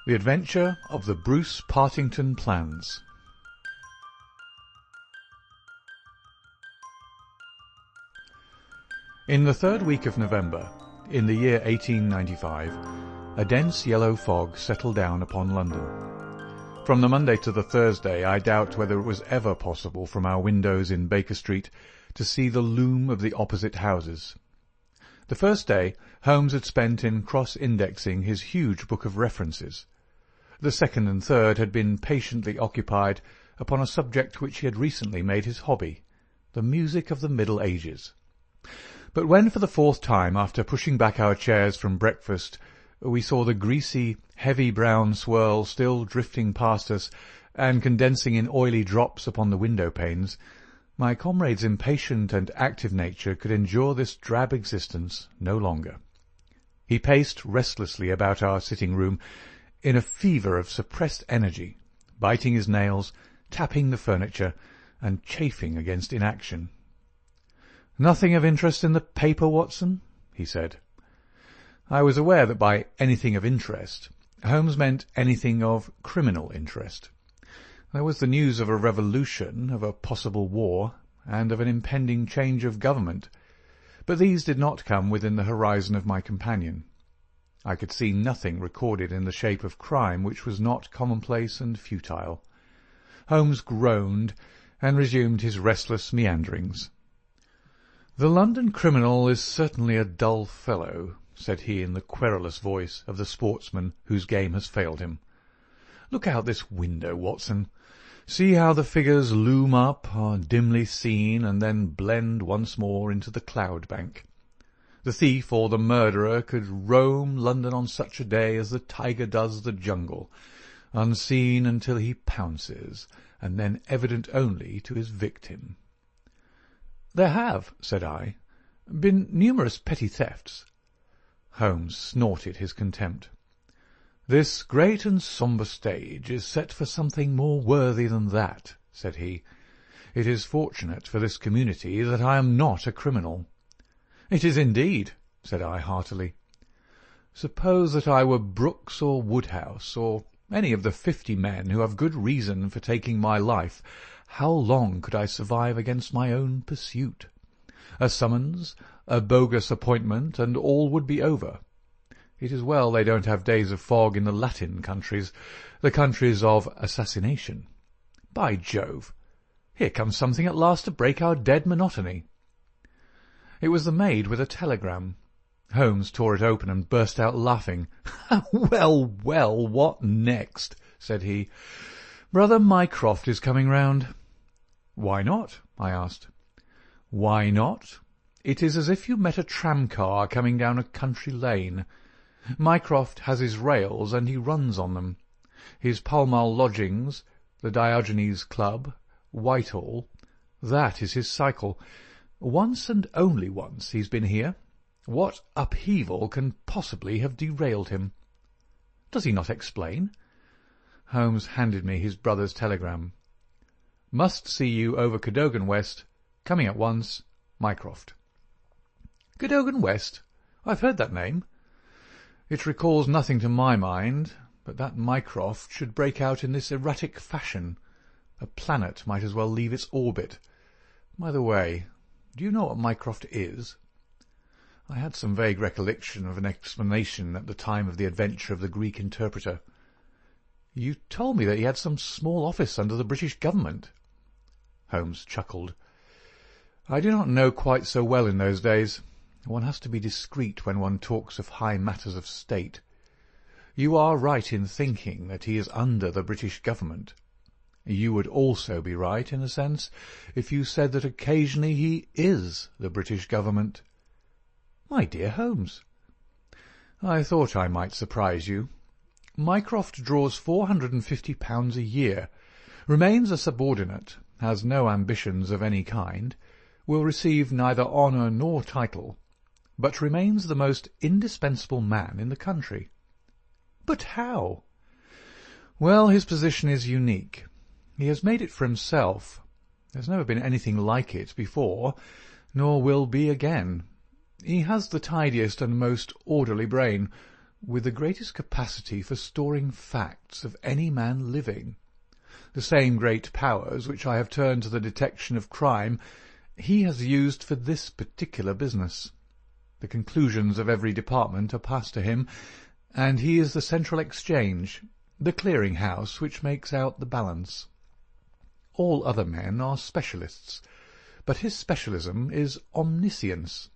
The Adventure of the Bruce-Partington Plans. In the third week of November, in the year 1895, a dense yellow fog settled down upon London. From the Monday to the Thursday, I doubt whether it was ever possible from our windows in Baker Street to see the loom of the opposite houses. The first day Holmes had spent in cross-indexing his huge book of references. The second and third had been patiently occupied upon a subject which he had recently made his hobby, the music of the Middle Ages. But when for the fourth time, after pushing back our chairs from breakfast, we saw the greasy, heavy brown swirl still drifting past us and condensing in oily drops upon the window-panes, my comrade's impatient and active nature could endure this drab existence no longer. He paced restlessly about our sitting-room in a fever of suppressed energy, biting his nails, tapping the furniture, and chafing against inaction. "Nothing of interest in the paper, Watson?" he said. I was aware that by anything of interest, Holmes meant anything of criminal interest. There was the news of a revolution, of a possible war, and of an impending change of government, but these did not come within the horizon of my companion. I could see nothing recorded in the shape of crime which was not commonplace and futile. Holmes groaned and resumed his restless meanderings. "The London criminal is certainly a dull fellow," said he in the querulous voice of the sportsman whose game has failed him. "Look out this window, Watson. See how the figures loom up, are dimly seen, and then blend once more into the cloud bank. The thief or the murderer could roam London on such a day as the tiger does the jungle, unseen until he pounces, and then evident only to his victim." "There have," said I, "been numerous petty thefts." Holmes snorted his contempt. "This great and sombre stage is set for something more worthy than that," said he. "It is fortunate for this community that I am not a criminal." "It is indeed," said I heartily. "Suppose that I were Brooks or Woodhouse, or any of the 50 men who have good reason for taking my life, how long could I survive against my own pursuit? A summons, a bogus appointment, and all would be over. It is well they don't have days of fog in the Latin countries, the countries of assassination. By Jove! Here comes something at last to break our dead monotony." It was the maid with a telegram. Holmes tore it open and burst out laughing. "Well, well, what next?" said he. "Brother Mycroft is coming round." "Why not?" I asked. "Why not? It is as if you met a tram-car coming down a country lane. Mycroft has his rails, and he runs on them. His Pall Mall lodgings, the Diogenes Club, Whitehall, that is his cycle. Once and only once he's been here. What upheaval can possibly have derailed him?" "Does he not explain?" Holmes handed me his brother's telegram. "Must see you over Cadogan West. Coming at once. Mycroft." "Cadogan West? I've heard that name." "It recalls nothing to my mind, but that Mycroft should break out in this erratic fashion. A planet might as well leave its orbit. By the way, do you know what Mycroft is?" I had some vague recollection of an explanation at the time of the adventure of the Greek interpreter. "You told me that he had some small office under the British government." Holmes chuckled. "I do not know quite so well in those days. One has to be discreet when one talks of high matters of state. You are right in thinking that he is under the British government. You would also be right, in a sense, if you said that occasionally he is the British government." "My dear Holmes." "I thought I might surprise you. Mycroft draws £450 a year, remains a subordinate, has no ambitions of any kind, will receive neither honour nor title, but remains the most indispensable man in the country." "But how?" "Well, his position is unique. He has made it for himself. There's never been anything like it before, nor will be again. He has the tidiest and most orderly brain, with the greatest capacity for storing facts of any man living. The same great powers which I have turned to the detection of crime he has used for this particular business. The conclusions of every department are passed to him, and he is the central exchange, the clearing-house which makes out the balance. All other men are specialists, but his specialism is omniscience.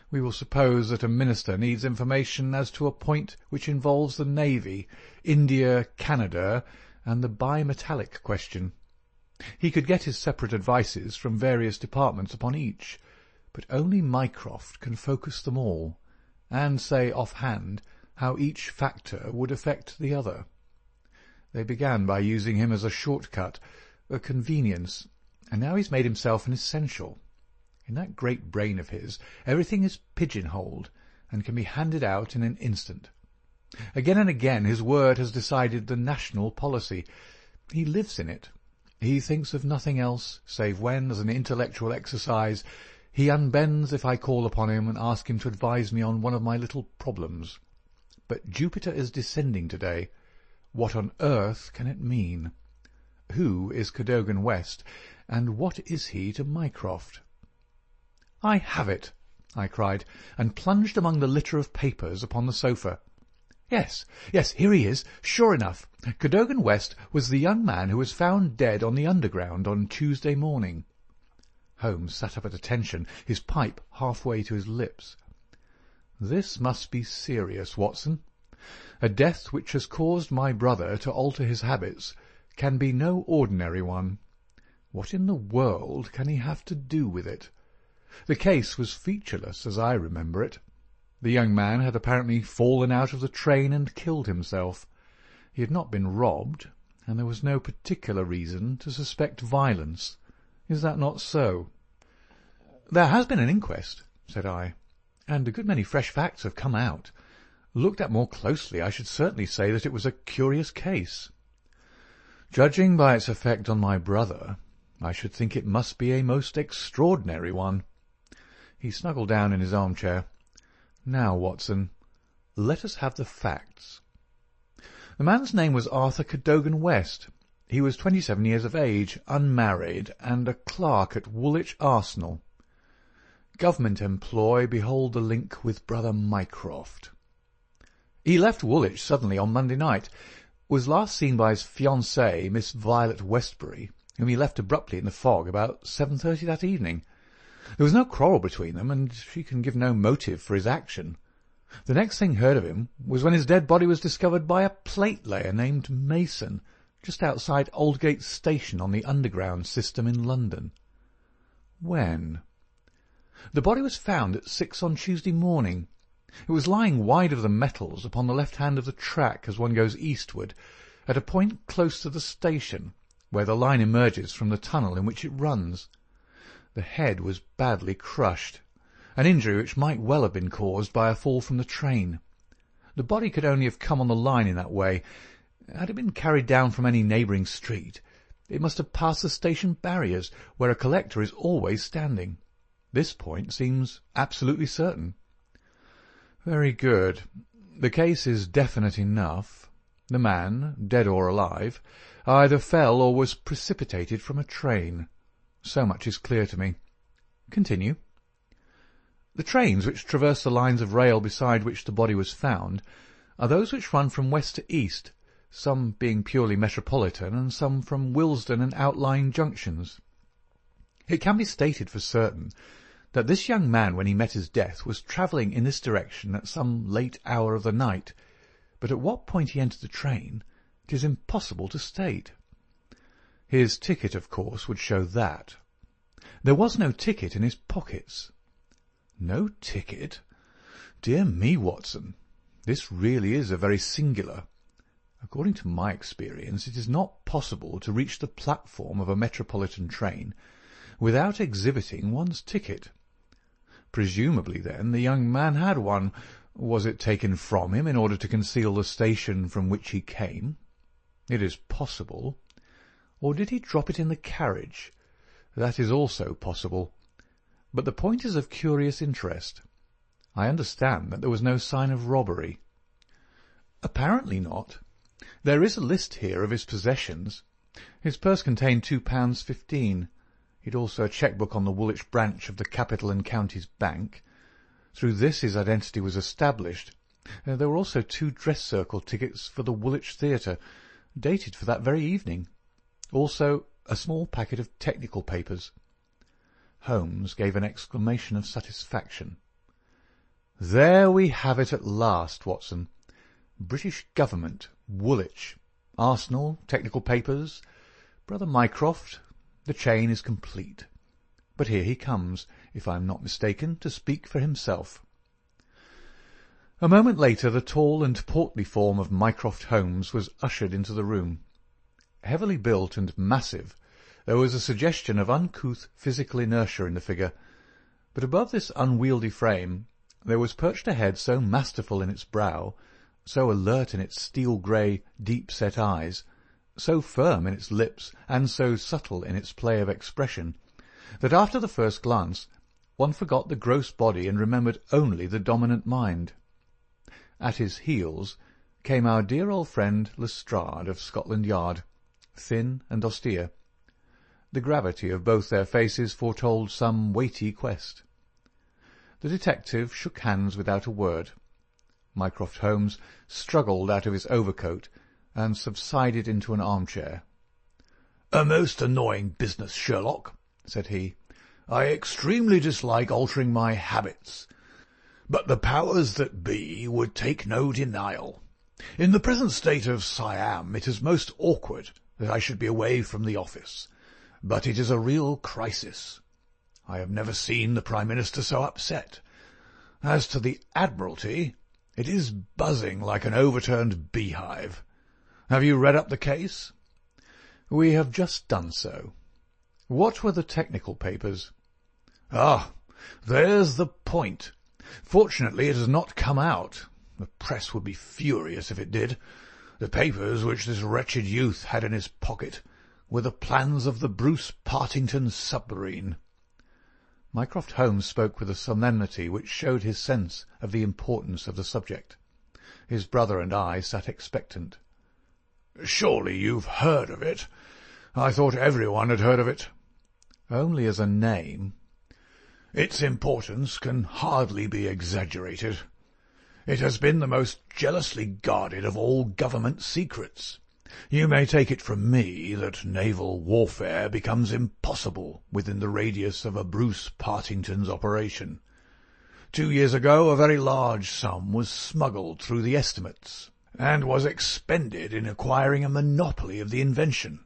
We will suppose that a minister needs information as to a point which involves the Navy, India, Canada, and the bimetallic question. He could get his separate advices from various departments upon each, but only Mycroft can focus them all, and say off-hand how each factor would affect the other. They began by using him as a short-cut, a convenience, and now he's made himself an essential. In that great brain of his, everything is pigeon-holed, and can be handed out in an instant. Again and again his word has decided the national policy. He lives in it. He thinks of nothing else, save when, as an intellectual exercise, he unbends if I call upon him and ask him to advise me on one of my little problems. But Jupiter is descending today. What on earth can it mean? Who is Cadogan West, and what is he to Mycroft? "I have it!" I cried, and plunged among the litter of papers upon the sofa. Yes, here he is, sure enough. Cadogan West was the young man who was found dead on the Underground on Tuesday morning. Holmes sat up at attention, his pipe half-way to his lips. "This must be serious, Watson. A death which has caused my brother to alter his habits can be no ordinary one. What in the world can he have to do with it? The case was featureless, as I remember it. The young man had apparently fallen out of the train and killed himself. He had not been robbed, and there was no particular reason to suspect violence. Is that not so?" "There has been an inquest," said I, "and a good many fresh facts have come out. Looked at more closely, I should certainly say that it was a curious case." "Judging by its effect on my brother, I should think it must be a most extraordinary one." He snuggled down in his armchair. "Now, Watson, let us have the facts." The man's name was Arthur Cadogan West. He was 27 years of age, unmarried, and a clerk at Woolwich Arsenal. Government employ, behold the link with brother Mycroft. He left Woolwich suddenly on Monday night, was last seen by his fiancee, Miss Violet Westbury, whom he left abruptly in the fog about 7:30 that evening. There was no quarrel between them, and she can give no motive for his action. The next thing heard of him was when his dead body was discovered by a plate-layer named Mason, just outside Aldgate Station on the Underground system in London. When? The body was found at 6 on Tuesday morning. It was lying wide of the metals upon the left hand of the track as one goes eastward, at a point close to the station, where the line emerges from the tunnel in which it runs. The head was badly crushed, an injury which might well have been caused by a fall from the train. The body could only have come on the line in that way. Had it been carried down from any neighbouring street, it must have passed the station barriers, where a collector is always standing. This point seems absolutely certain. Very good. The case is definite enough. The man, dead or alive, either fell or was precipitated from a train. So much is clear to me. Continue. The trains which traverse the lines of rail beside which the body was found are those which run from west to east, some being purely metropolitan and some from Willesden and outlying junctions. It can be stated for certain that this young man, when he met his death, was travelling in this direction at some late hour of the night, but at what point he entered the train it is impossible to state. His ticket, of course, would show that. There was no ticket in his pockets. No ticket? Dear me, Watson, this really is a very singular. According to my experience, it is not possible to reach the platform of a metropolitan train without exhibiting one's ticket. Presumably, then, the young man had one. Was it taken from him in order to conceal the station from which he came? It is possible. Or did he drop it in the carriage? That is also possible. But the point is of curious interest. I understand that there was no sign of robbery. Apparently not. There is a list here of his possessions. His purse contained £2.15. He'd also a cheque-book on the Woolwich branch of the Capital and Counties Bank. Through this his identity was established. There were also 2 dress circle tickets for the Woolwich Theatre, dated for that very evening. Also a small packet of technical papers. Holmes gave an exclamation of satisfaction. "There we have it at last, Watson. British Government, Woolwich, Arsenal, technical papers. Brother Mycroft, the chain is complete. But here he comes, if I am not mistaken, to speak for himself." A moment later the tall and portly form of Mycroft Holmes was ushered into the room. Heavily built and massive, there was a suggestion of uncouth physical inertia in the figure, but above this unwieldy frame there was perched a head so masterful in its brow, so alert in its steel-grey, deep-set eyes, so firm in its lips, and so subtle in its play of expression, that after the first glance one forgot the gross body and remembered only the dominant mind. At his heels came our dear old friend Lestrade of Scotland Yard, thin and austere. The gravity of both their faces foretold some weighty quest. The detective shook hands without a word. Mycroft Holmes struggled out of his overcoat and subsided into an armchair. "A most annoying business, Sherlock," said he. "I extremely dislike altering my habits, but the powers that be would take no denial. In the present state of Siam it is most awkward that I should be away from the office, but it is a real crisis. I have never seen the Prime Minister so upset. As to the Admiralty, it is buzzing like an overturned beehive. Have you read up the case?" "We have just done so. What were the technical papers?" "Ah, there's the point. Fortunately it has not come out. The press would be furious if it did. The papers which this wretched youth had in his pocket were the plans of the Bruce-Partington submarine." Mycroft Holmes spoke with a solemnity which showed his sense of the importance of the subject. His brother and I sat expectant. "Surely you've heard of it? I thought everyone had heard of it." "Only as a name." "Its importance can hardly be exaggerated. It has been the most jealously guarded of all government secrets. You may take it from me that naval warfare becomes impossible within the radius of a Bruce-Partington's operation. 2 years ago a very large sum was smuggled through the estimates, and was expended in acquiring a monopoly of the invention.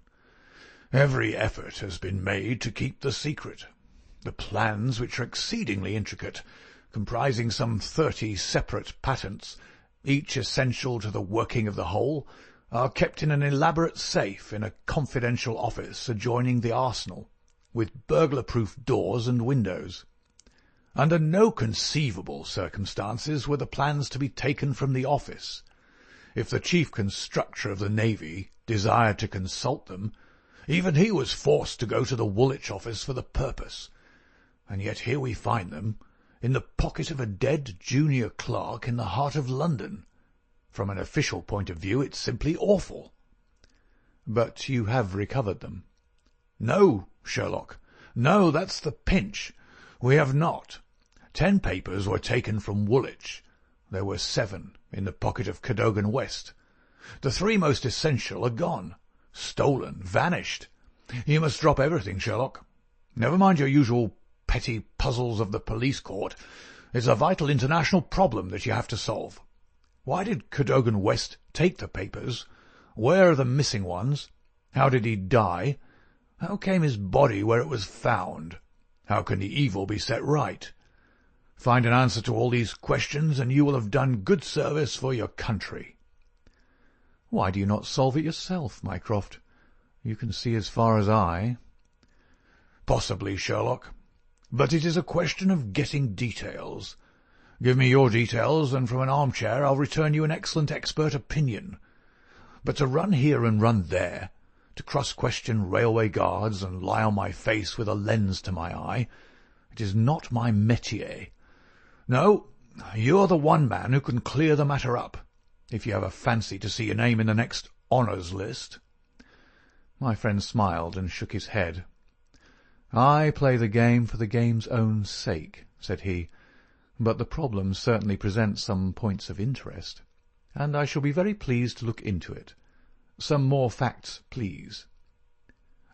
Every effort has been made to keep the secret. The plans, which are exceedingly intricate, comprising some 30 separate patents, each essential to the working of the whole, are kept in an elaborate safe in a confidential office adjoining the arsenal, with burglar-proof doors and windows. Under no conceivable circumstances were the plans to be taken from the office. If the chief constructor of the Navy desired to consult them, even he was forced to go to the Woolwich office for the purpose. And yet here we find them, in the pocket of a dead junior clerk in the heart of London. From an official point of view it's simply awful." "But you have recovered them?" "No, Sherlock. No, that's the pinch. We have not. 10 papers were taken from Woolwich. There were 7 in the pocket of Cadogan West. The 3 most essential are gone. Stolen, vanished. You must drop everything, Sherlock. Never mind your usual petty puzzles of the police court. It's a vital international problem that you have to solve. Why did Cadogan West take the papers? Where are the missing ones? How did he die? How came his body where it was found? How can the evil be set right? Find an answer to all these questions, and you will have done good service for your country." "Why do you not solve it yourself, Mycroft? You can see as far as I." "Possibly, Sherlock. But it is a question of getting details. Give me your details, and from an armchair I'll return you an excellent expert opinion. But to run here and run there, to cross-question railway guards and lie on my face with a lens to my eye, it is not my métier. No, you are the one man who can clear the matter up. if you have a fancy to see your name in the next honours list." My friend smiled and shook his head. "I play the game for the game's own sake," said he, "but the problem certainly presents some points of interest, and I shall be very pleased to look into it. Some more facts, please."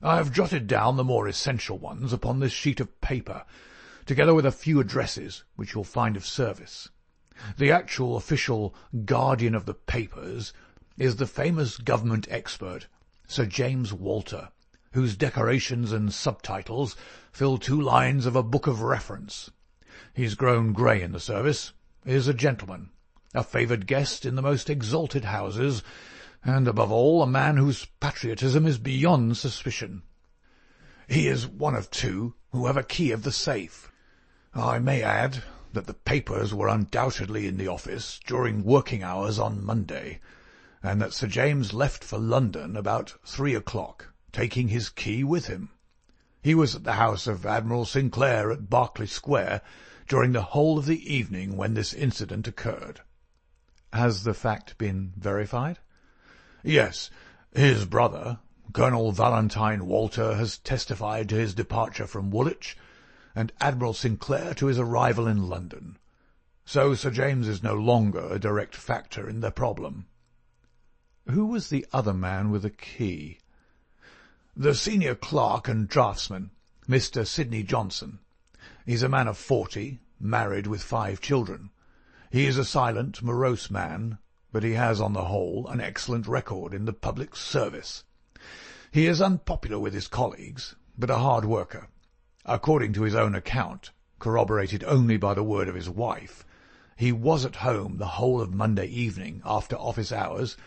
"I have jotted down the more essential ones upon this sheet of paper, together with a few addresses which you'll find of service. The actual official guardian of the papers is the famous government expert, Sir James Walter, whose decorations and subtitles fill 2 lines of a book of reference. He's grown grey in the service, is a gentleman, a favoured guest in the most exalted houses, and above all a man whose patriotism is beyond suspicion. He is one of 2 who have a key of the safe. I may add that the papers were undoubtedly in the office during working hours on Monday, and that Sir James left for London about 3 o'clock, taking his key with him. He was at the house of Admiral Sinclair at Berkeley Square during the whole of the evening when this incident occurred." "Has the fact been verified?" "Yes. His brother, Colonel Valentine Walter, has testified to his departure from Woolwich, and Admiral Sinclair to his arrival in London. So Sir James is no longer a direct factor in the problem." "Who was the other man with the key?" "The senior clerk and draftsman, Mr. Sidney Johnson. He's a man of 40, married with 5 children. He is a silent, morose man, but he has, on the whole, an excellent record in the public service. He is unpopular with his colleagues, but a hard worker. According to his own account, corroborated only by the word of his wife, he was at home the whole of Monday evening after office hours,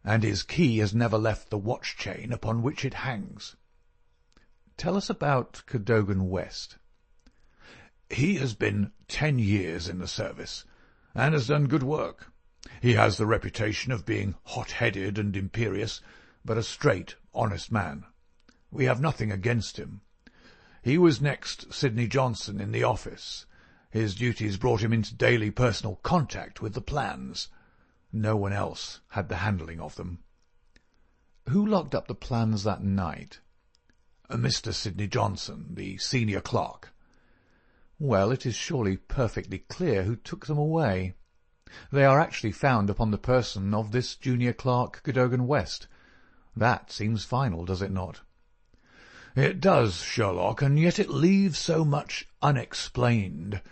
and his key has never left the watch-chain upon which it hangs." "Tell us about Cadogan West." "He has been 10 years in the service, and has done good work. He has the reputation of being hot-headed and imperious, but a straight, honest man. We have nothing against him. He was next Sidney Johnson in the office. His duties brought him into daily personal contact with the plans. No one else had the handling of them." "Who locked up the plans that night?" "Mr. Sidney Johnson, the senior clerk." "Well, it is surely perfectly clear who took them away. They are actually found upon the person of this junior clerk, Cadogan West. That seems final, does it not?" "It does, Sherlock, and yet it leaves so much unexplained.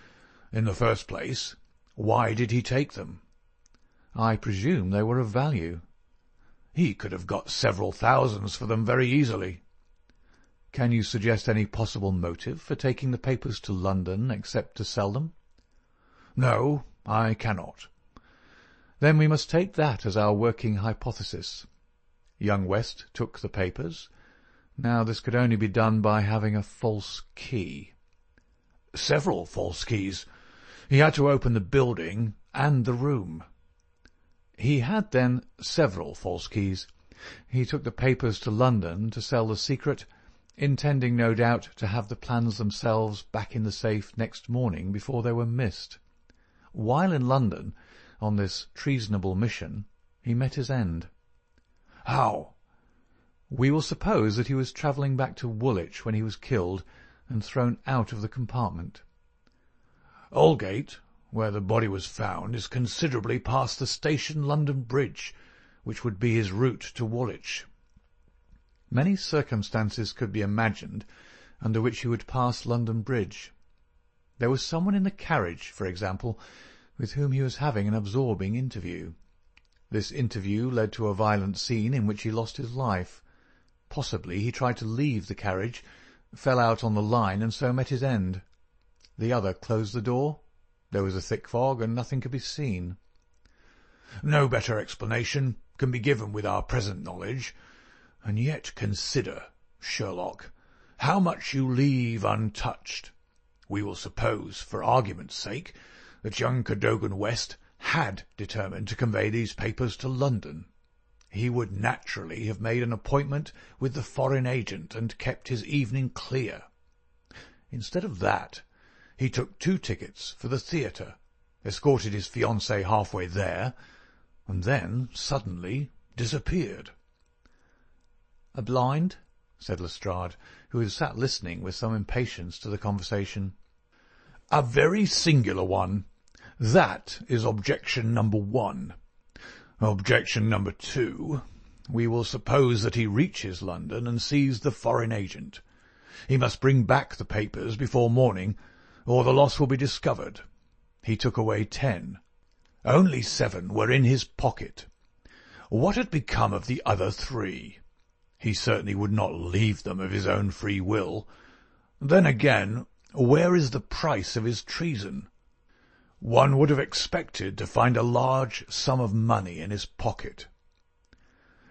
In the first place, why did he take them?" "I presume they were of value." "He could have got several thousands for them very easily." "Can you suggest any possible motive for taking the papers to London except to sell them?" "No, I cannot." "Then we must take that as our working hypothesis. Young West took the papers. Now this could only be done by having a false key." "Several false keys. He had to open the building and the room." "He had, then, several false keys. He took the papers to London to sell the secret, intending no doubt to have the plans themselves back in the safe next morning before they were missed. While in London, on this treasonable mission, he met his end." "How?" "We will suppose that he was travelling back to Woolwich when he was killed and thrown out of the compartment." "Aldgate, where the body was found, is considerably past the Station London Bridge, which would be his route to Woolwich." "Many circumstances could be imagined under which he would pass London Bridge. There was someone in the carriage, for example, with whom he was having an absorbing interview. This interview led to a violent scene in which he lost his life. Possibly he tried to leave the carriage, fell out on the line, and so met his end. The other closed the door. There was a thick fog, and nothing could be seen." "No better explanation can be given with our present knowledge. And yet consider, Sherlock, how much you leave untouched. We will suppose, for argument's sake, that young Cadogan West had determined to convey these papers to London. He would naturally have made an appointment with the foreign agent and kept his evening clear. Instead of that, he took 2 tickets for the theatre, escorted his fiancée halfway there, and then suddenly disappeared." "A blind?" said Lestrade, who had sat listening with some impatience to the conversation. "A very singular one. That is objection number 1. Objection number 2. We will suppose that he reaches London and sees the foreign agent. He must bring back the papers before morning, or the loss will be discovered. He took away 10. Only 7 were in his pocket. What had become of the other 3? He certainly would not leave them of his own free will. Then again, where is the price of his treason? One would have expected to find a large sum of money in his pocket."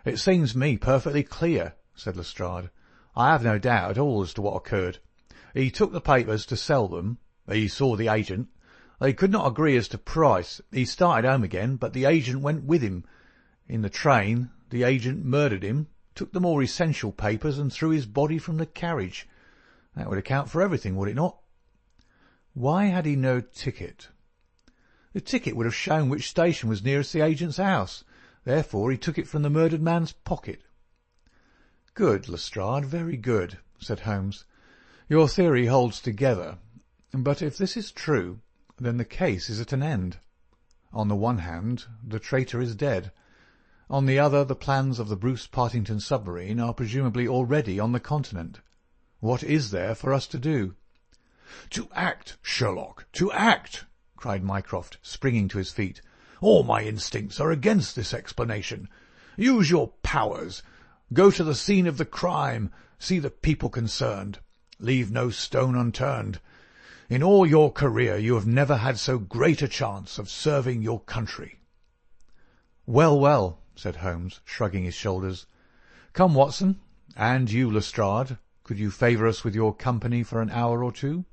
"It seems me perfectly clear," said Lestrade. "I have no doubt at all as to what occurred. He took the papers to sell them. He saw the agent. They could not agree as to price. He started home again, but the agent went with him. In the train, the agent murdered him, took the more essential papers, and threw his body from the carriage. That would account for everything, would it not?" "Why had he no ticket?" "The ticket would have shown which station was nearest the agent's house. Therefore he took it from the murdered man's pocket." "Good, Lestrade, very good," said Holmes. "Your theory holds together. But if this is true, then the case is at an end. On the one hand, the traitor is dead. On the other, the plans of the Bruce-Partington submarine are presumably already on the continent. What is there for us to do?" "To act, Sherlock, to act!" cried Mycroft, springing to his feet. "All my instincts are against this explanation. Use your powers. Go to the scene of the crime. See the people concerned. Leave no stone unturned. In all your career you have never had so great a chance of serving your country." "Well, well," said Holmes, shrugging his shoulders. "Come, Watson, and you, Lestrade, could you favour us with your company for an hour or two?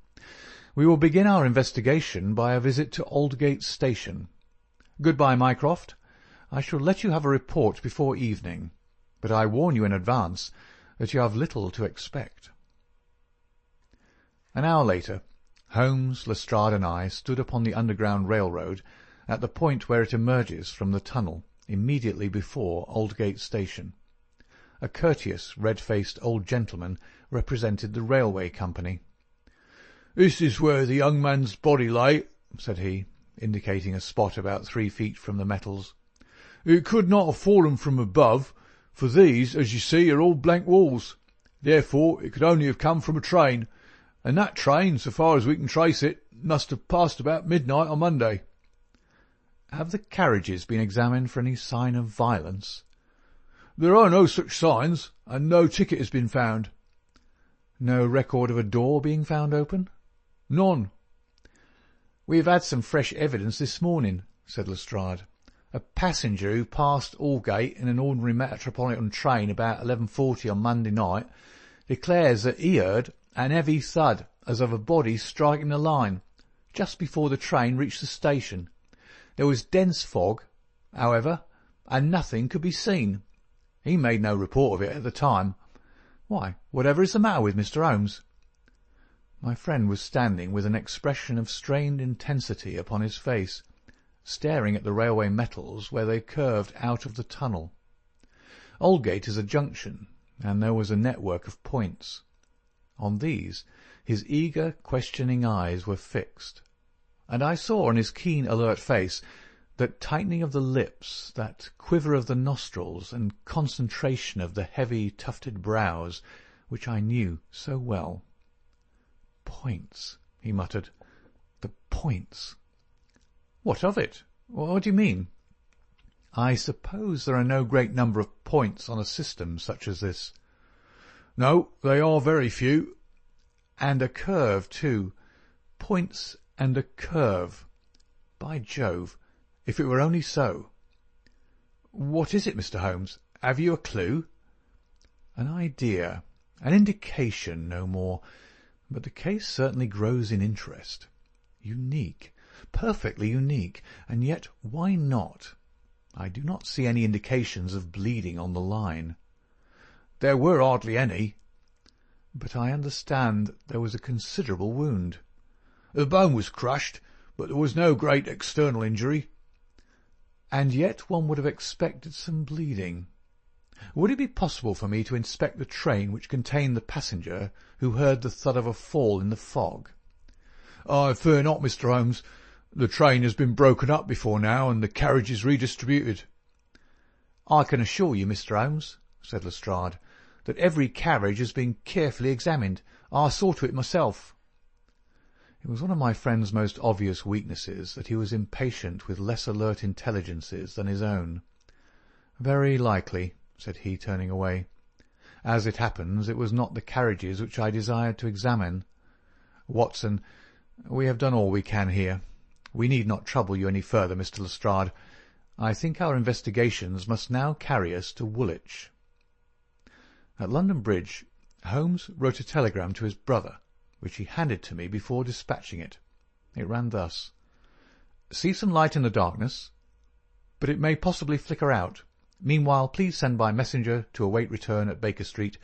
We will begin our investigation by a visit to Aldgate Station. Good-bye, Mycroft. I shall let you have a report before evening, but I warn you in advance that you have little to expect." An hour later, Holmes, Lestrade, and I stood upon the Underground Railroad at the point where it emerges from the tunnel immediately before Aldgate Station. A courteous, red-faced old gentleman represented the railway company. "This is where the young man's body lay," said he, indicating a spot about 3 feet from the metals. "It could not have fallen from above, for these, as you see, are all blank walls. Therefore it could only have come from a train, and that train, so far as we can trace it, must have passed about midnight on Monday." "Have the carriages been examined for any sign of violence?" "There are no such signs, and no ticket has been found." "No record of a door being found open?" "None." "We have had some fresh evidence this morning," said Lestrade. "A passenger who passed Aldgate in an ordinary metropolitan train about 11:40 on Monday night declares that he heard an heavy thud as of a body striking the line just before the train reached the station. There was dense fog, however, and nothing could be seen. He made no report of it at the time. Why, whatever is the matter with Mr. Holmes?" My friend was standing with an expression of strained intensity upon his face, staring at the railway metals where they curved out of the tunnel. Aldgate is a junction, and there was a network of points. On these his eager, questioning eyes were fixed, and I saw on his keen, alert face that tightening of the lips, that quiver of the nostrils, and concentration of the heavy, tufted brows, which I knew so well. "Points," he muttered. "The points." "What of it? What do you mean?" "I suppose there are no great number of points on a system such as this." "No, they are very few." "And a curve, too. Points and a curve. By Jove, if it were only so." "What is it, Mr. Holmes? Have you a clue?" "An idea, an indication, no more. But the case certainly grows in interest. Unique, perfectly unique, and yet why not? I do not see any indications of bleeding on the line." "There were hardly any." "But I understand there was a considerable wound." "The bone was crushed, but there was no great external injury." and yet one would have expected some bleeding. Would it be possible for me to inspect the train which contained the passenger who heard the thud of a fall in the fog?" "I fear not, Mr. Holmes. The train has been broken up before now, and the carriages redistributed." "I can assure you, Mr. Holmes," said Lestrade, "that every carriage has been carefully examined. I saw to it myself." It was one of my friend's most obvious weaknesses that he was impatient with less alert intelligences than his own. "Very likely," said he, turning away. "As it happens, it was not the carriages which I desired to examine. Watson, we have done all we can here. We need not trouble you any further, Mr. Lestrade. I think our investigations must now carry us to Woolwich." At London Bridge, Holmes wrote a telegram to his brother, which he handed to me before dispatching it. It ran thus: "See some light in the darkness, but it may possibly flicker out. Meanwhile, please send by messenger to await return at Baker Street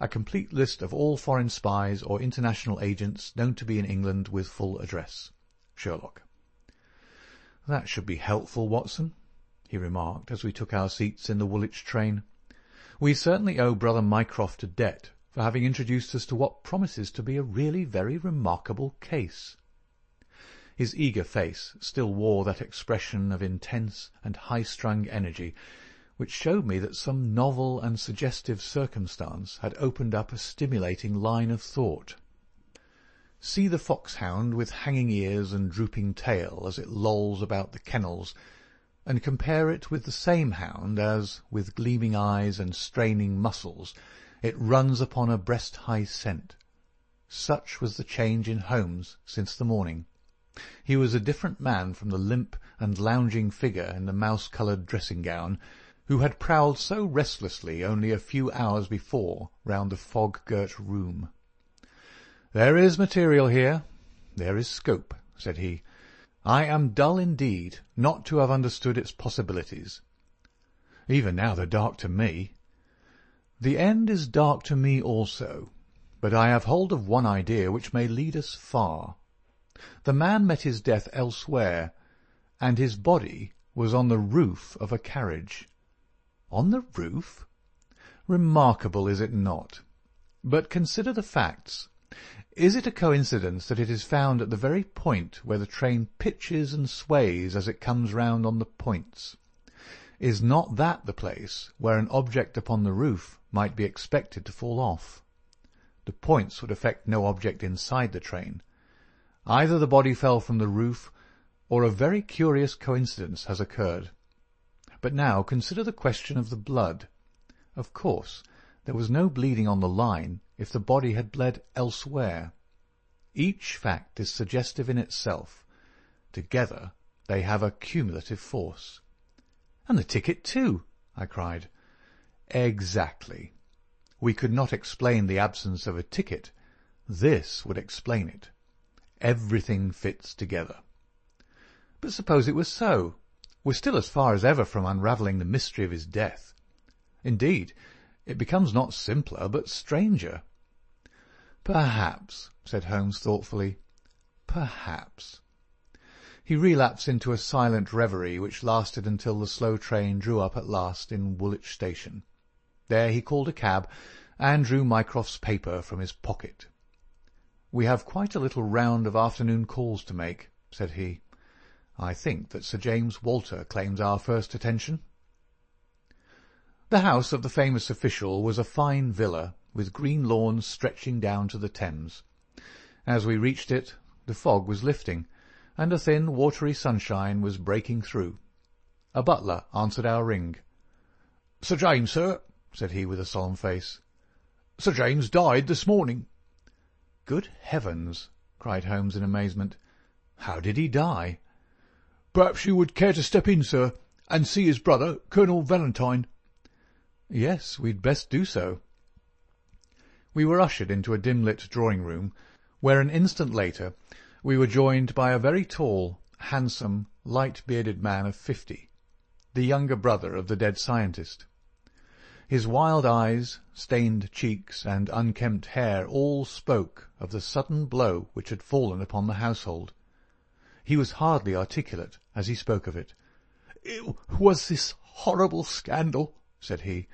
a complete list of all foreign spies or international agents known to be in England with full address. Sherlock." "That should be helpful, Watson," he remarked as we took our seats in the Woolwich train. "We certainly owe Brother Mycroft a debt for having introduced us to what promises to be a really very remarkable case." His eager face still wore that expression of intense and high-strung energy which showed me that some novel and suggestive circumstance had opened up a stimulating line of thought. See the foxhound with hanging ears and drooping tail as it lolls about the kennels, and compare it with the same hound as, with gleaming eyes and straining muscles, it runs upon a breast-high scent. Such was the change in Holmes since the morning. He was a different man from the limp and lounging figure in the mouse-coloured dressing-gown who had prowled so restlessly only a few hours before round the fog-girt room. "There is material here. There is scope," said he. "I am dull indeed not to have understood its possibilities. Even now they're dark to me. The end is dark to me also, but I have hold of one idea which may lead us far. The man met his death elsewhere, and his body was on the roof of a carriage." "On the roof? Remarkable, is it not? But consider the facts. Is it a coincidence that it is found at the very point where the train pitches and sways as it comes round on the points? Is not that the place where an object upon the roof might be expected to fall off? The points would affect no object inside the train. Either the body fell from the roof, or a very curious coincidence has occurred. But now consider the question of the blood. Of course, there was no bleeding on the line if the body had bled elsewhere. Each fact is suggestive in itself. Together they have a cumulative force." "And the ticket too," I cried. "Exactly. We could not explain the absence of a ticket. This would explain it. Everything fits together." "But suppose it was so? We're still as far as ever from unravelling the mystery of his death. Indeed, it becomes not simpler, but stranger." "Perhaps," said Holmes thoughtfully. "Perhaps." He relapsed into a silent reverie which lasted until the slow train drew up at last in Woolwich station. There he called a cab and drew Mycroft's paper from his pocket. "We have quite a little round of afternoon calls to make," said he. "I think that Sir James Walter claims our first attention." The house of the famous official was a fine villa, with green lawns stretching down to the Thames. As we reached it, the fog was lifting, and a thin, watery sunshine was breaking through. A butler answered our ring. "Sir James, sir," said he with a solemn face. "Sir James died this morning." "Good heavens!" cried Holmes in amazement. "How did he die?" "Perhaps you would care to step in, sir, and see his brother, Colonel Valentine." "Yes, we'd best do so." We were ushered into a dim-lit drawing-room, where an instant later we were joined by a very tall, handsome, light-bearded man of 50, the younger brother of the dead scientist. His wild eyes, stained cheeks, and unkempt hair all spoke of the sudden blow which had fallen upon the household. He was hardly articulate as he spoke of it. "It was this horrible scandal," said he.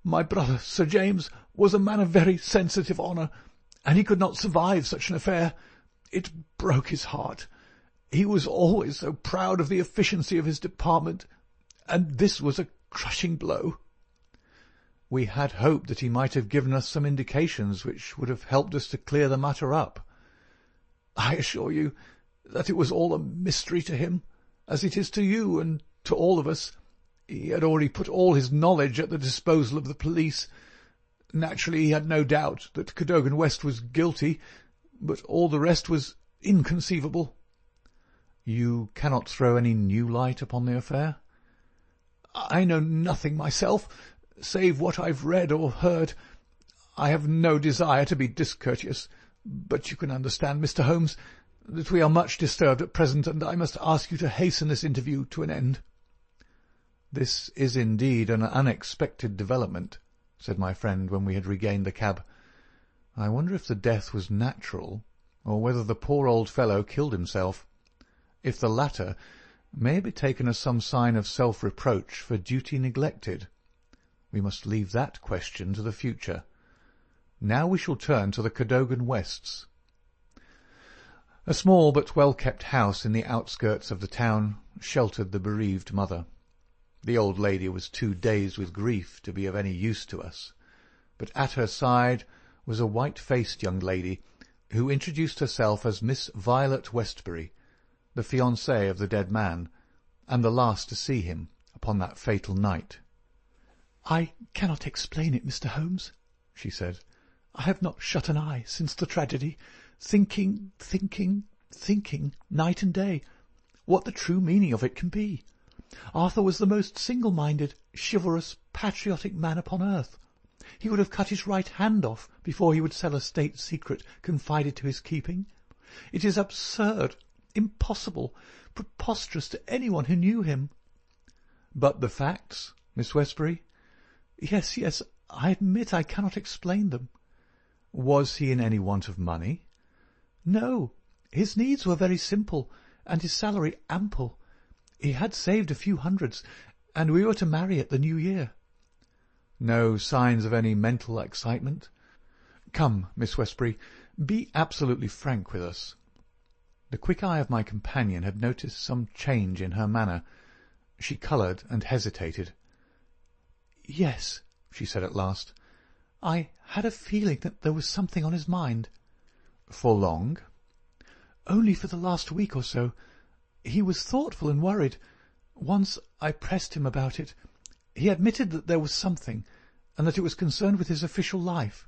"My brother, Sir James, was a man of very sensitive honour, and he could not survive such an affair. It broke his heart. He was always so proud of the efficiency of his department, and this was a crushing blow." We had hoped that he might have given us some indications which would have helped us to clear the matter up. "I assure you that it was all a mystery to him, as it is to you and to all of us. He had already put all his knowledge at the disposal of the police. Naturally, he had no doubt that Cadogan West was guilty, but all the rest was inconceivable." "You cannot throw any new light upon the affair?" "I know nothing myself, save what I've read or heard. I have no desire to be discourteous, but you can understand, Mr. Holmes, that we are much disturbed at present, and I must ask you to hasten this interview to an end." "This is indeed an unexpected development," said my friend when we had regained the cab. "I wonder if the death was natural, or whether the poor old fellow killed himself. If the latter, may it be taken as some sign of self-reproach for duty neglected? We must leave that question to the future. Now we shall turn to the Cadogan Wests. A small but well-kept house in the outskirts of the town sheltered the bereaved mother. The old lady was too dazed with grief to be of any use to us, but at her side was a white-faced young lady who introduced herself as Miss Violet Westbury, the fiancée of the dead man, and the last to see him upon that fatal night. "I cannot explain it, Mr. Holmes," she said. "I have not shut an eye since the tragedy, thinking, night and day, what the true meaning of it can be. Arthur was the most single-minded, chivalrous, patriotic man upon earth. He would have cut his right hand off before he would sell a state secret confided to his keeping. It is absurd, impossible, preposterous to anyone who knew him." "But the facts, Miss Westbury?" Yes, I admit I cannot explain them." "Was he in any want of money?" "No, his needs were very simple, and his salary ample. He had saved a few hundreds, and we were to marry at the New Year." "No signs of any mental excitement? Come, Miss Westbury, be absolutely frank with us." The quick eye of my companion had noticed some change in her manner. She coloured and hesitated. "Yes," she said at last, "I had a feeling that there was something on his mind." "For long?" "Only for the last week or so. He was thoughtful and worried. Once I pressed him about it. He admitted that there was something, and that it was concerned with his official life.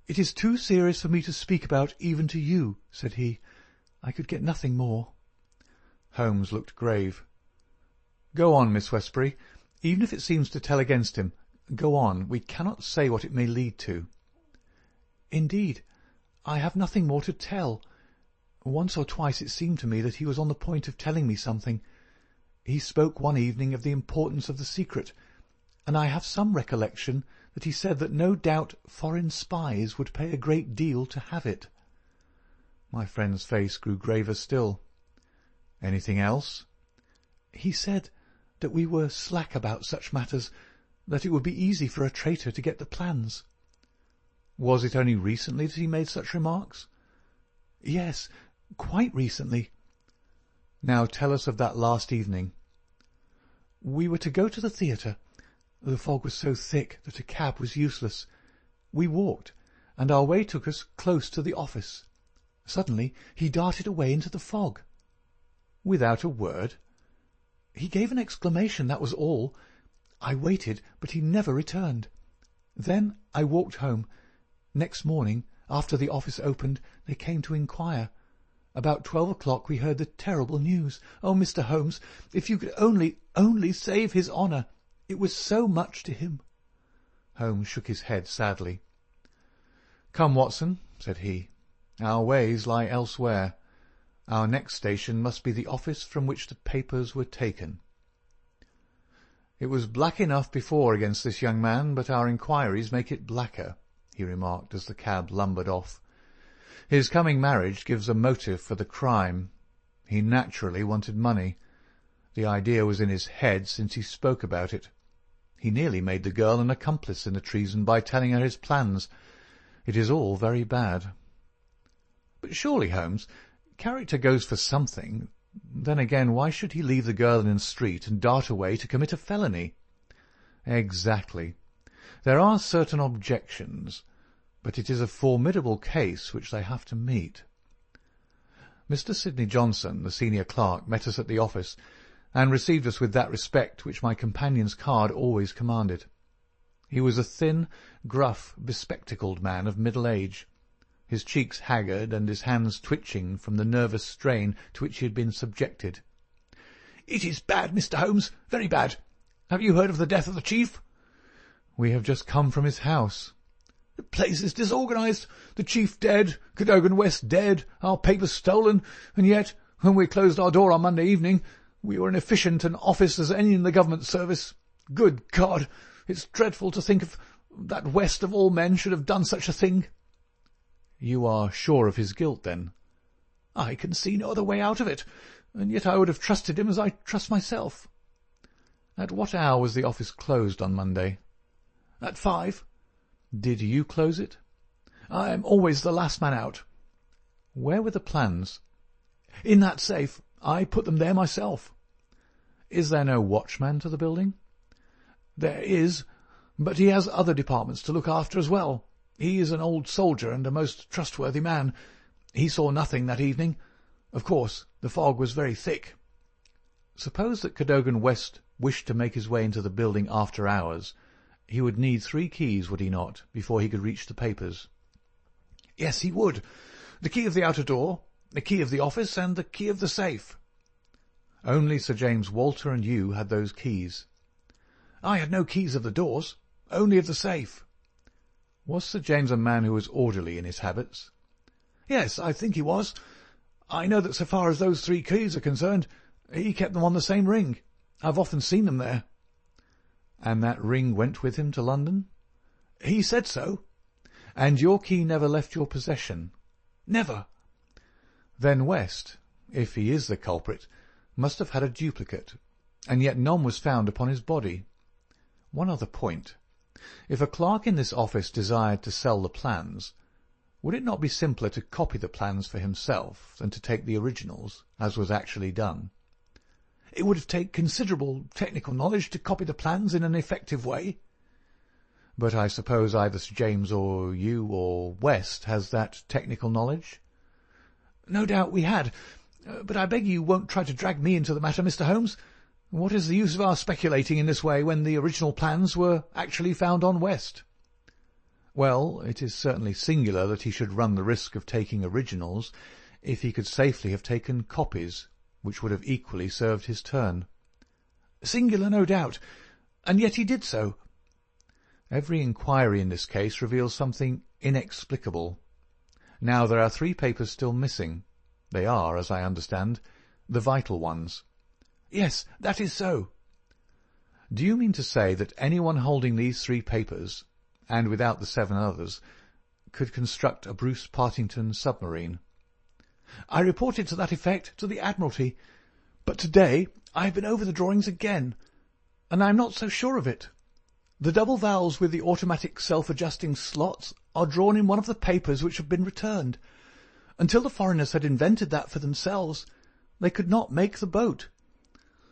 'It is too serious for me to speak about even to you,' said he. I could get nothing more." Holmes looked grave. "Go on, Miss Westbury. Even if it seems to tell against him, go on. We cannot say what it may lead to." "Indeed, I have nothing more to tell. Once or twice it seemed to me that he was on the point of telling me something. He spoke one evening of the importance of the secret, and I have some recollection that he said that no doubt foreign spies would pay a great deal to have it." My friend's face grew graver still. "Anything else?" "He said that we were slack about such matters, that it would be easy for a traitor to get the plans." "Was it only recently that he made such remarks?" "Yes, quite recently." "Now tell us of that last evening." "We were to go to the theatre. The fog was so thick that a cab was useless. We walked, and our way took us close to the office. Suddenly he darted away into the fog." "Without a word?" "He gave an exclamation, that was all. I waited, but he never returned. Then I walked home. Next morning, after the office opened, they came to inquire. About 12 o'clock we heard the terrible news. Oh, Mr. Holmes, if you could only save his honour! It was so much to him." Holmes shook his head sadly. "Come, Watson," said he. "Our ways lie elsewhere. Our next station must be the office from which the papers were taken." "It was black enough before against this young man, but our inquiries make it blacker," he remarked as the cab lumbered off. "His coming marriage gives a motive for the crime. He naturally wanted money. The idea was in his head since he spoke about it. He nearly made the girl an accomplice in the treason by telling her his plans. It is all very bad. But surely, Holmes, character goes for something. Then again, why should he leave the girl in the street and dart away to commit a felony? Exactly. There are certain objections, but it is a formidable case which they have to meet. Mr. Sidney Johnson, the senior clerk, met us at the office, and received us with that respect which my companion's card always commanded. He was a thin, gruff, bespectacled man of middle age, his cheeks haggard and his hands twitching from the nervous strain to which he had been subjected. "It is bad, Mr. Holmes, very bad. Have you heard of the death of the chief?" "We have just come from his house." "The place is disorganized. The chief dead, Cadogan West dead, our papers stolen, and yet, when we closed our door on Monday evening, we were as efficient an office as any in the government service. Good God! It's dreadful to think of that West of all men should have done such a thing." "You are sure of his guilt, then?" "I can see no other way out of it, and yet I would have trusted him as I trust myself." "At what hour was the office closed on Monday?" "At 5. "Did you close it?" "I am always the last man out." "Where were the plans?" "In that safe. I put them there myself." "Is there no watchman to the building?" "There is, but he has other departments to look after as well. He is an old soldier and a most trustworthy man. He saw nothing that evening. Of course, the fog was very thick." "Suppose that Cadogan West wished to make his way into the building after hours. He would need 3 keys, would he not, before he could reach the papers?" "Yes, he would. The key of the outer door, the key of the office, and the key of the safe." "Only Sir James Walter and you had those keys?" "I had no keys of the doors, only of the safe." "Was Sir James a man who was orderly in his habits?" "Yes, I think he was. I know that so far as those 3 keys are concerned, he kept them on the same ring. I've often seen them there." "And that ring went with him to London?" "He said so." "And your key never left your possession?" "Never." "Then West, if he is the culprit, must have had a duplicate, and yet none was found upon his body. One other point. If a clerk in this office desired to sell the plans, would it not be simpler to copy the plans for himself than to take the originals, as was actually done?" "It would have taken considerable technical knowledge to copy the plans in an effective way." "But I suppose either Sir James or you or West has that technical knowledge?" "No doubt we had. But I beg you won't try to drag me into the matter, Mr. Holmes. What is the use of our speculating in this way when the original plans were actually found on West?" "Well, it is certainly singular that he should run the risk of taking originals if he could safely have taken copies, which would have equally served his turn." "Singular, no doubt. And yet he did so." "Every inquiry in this case reveals something inexplicable. Now there are 3 papers still missing. They are, as I understand, the vital ones." "Yes, that is so." "Do you mean to say that anyone holding these 3 papers, and without the 7 others, could construct a Bruce-Partington submarine?" "I reported to that effect to the Admiralty, but to-day I have been over the drawings again, and I am not so sure of it. The double valves with the automatic self-adjusting slots are drawn in one of the papers which have been returned. Until the foreigners had invented that for themselves, they could not make the boat.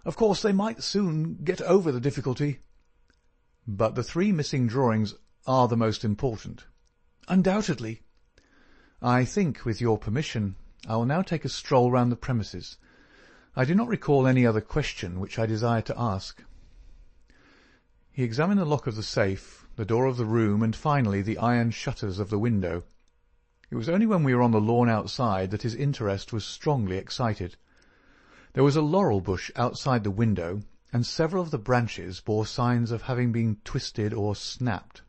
Of course, they might soon get over the difficulty." "But the 3 missing drawings are the most important?" "Undoubtedly." "I think, with your permission, I will now take a stroll round the premises. I do not recall any other question which I desire to ask." He examined the lock of the safe, the door of the room, and finally the iron shutters of the window. It was only when we were on the lawn outside that his interest was strongly excited. There was a laurel bush outside the window, and several of the branches bore signs of having been twisted or snapped.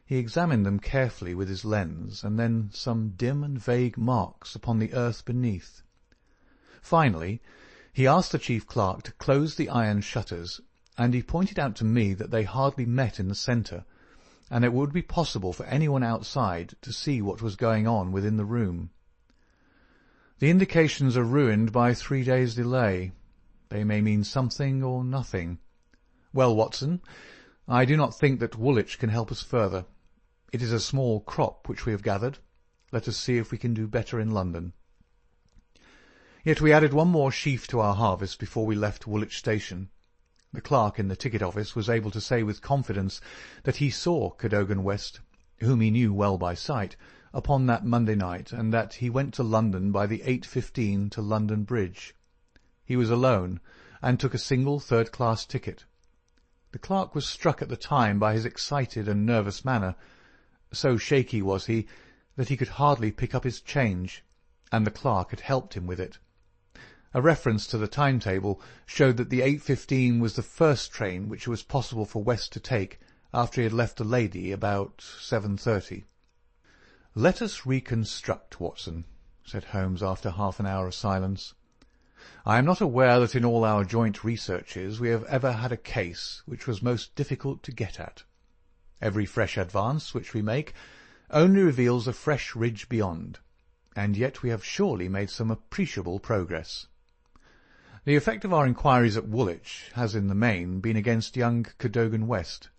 He examined them carefully with his lens, and then some dim and vague marks upon the earth beneath. Finally, he asked the chief clerk to close the iron shutters, and he pointed out to me that they hardly met in the centre, and it would be possible for anyone outside to see what was going on within the room. "The indications are ruined by 3 days' delay. They may mean something or nothing. Well, Watson, I do not think that Woolwich can help us further. It is a small crop which we have gathered. Let us see if we can do better in London. Yet we added one more sheaf to our harvest before we left Woolwich station. The clerk in the ticket office was able to say with confidence that he saw Cadogan West, whom he knew well by sight, upon that Monday night, and that he went to London by the 8:15 to London Bridge. He was alone, and took a single third-class ticket. The clerk was struck at the time by his excited and nervous manner. So shaky was he that he could hardly pick up his change, and the clerk had helped him with it. A reference to the timetable showed that the 8:15 was the first train which it was possible for West to take after he had left the lady about 7:30. "Let us reconstruct, Watson," said Holmes after half an hour of silence. "I am not aware that in all our joint researches we have ever had a case which was most difficult to get at. Every fresh advance which we make only reveals a fresh ridge beyond, and yet we have surely made some appreciable progress. The effect of our inquiries at Woolwich has in the main been against young Cadogan West,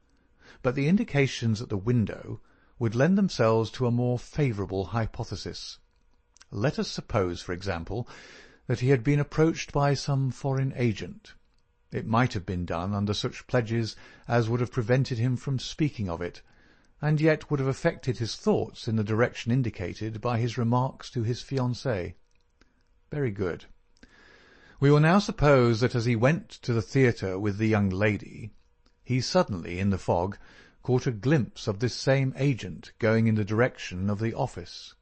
but the indications at the window would lend themselves to a more favourable hypothesis. Let us suppose, for example, that he had been approached by some foreign agent. It might have been done under such pledges as would have prevented him from speaking of it, and yet would have affected his thoughts in the direction indicated by his remarks to his fiancée. Very good. We will now suppose that as he went to the theatre with the young lady, he suddenly, in the fog, caught a glimpse of this same agent going in the direction of the office.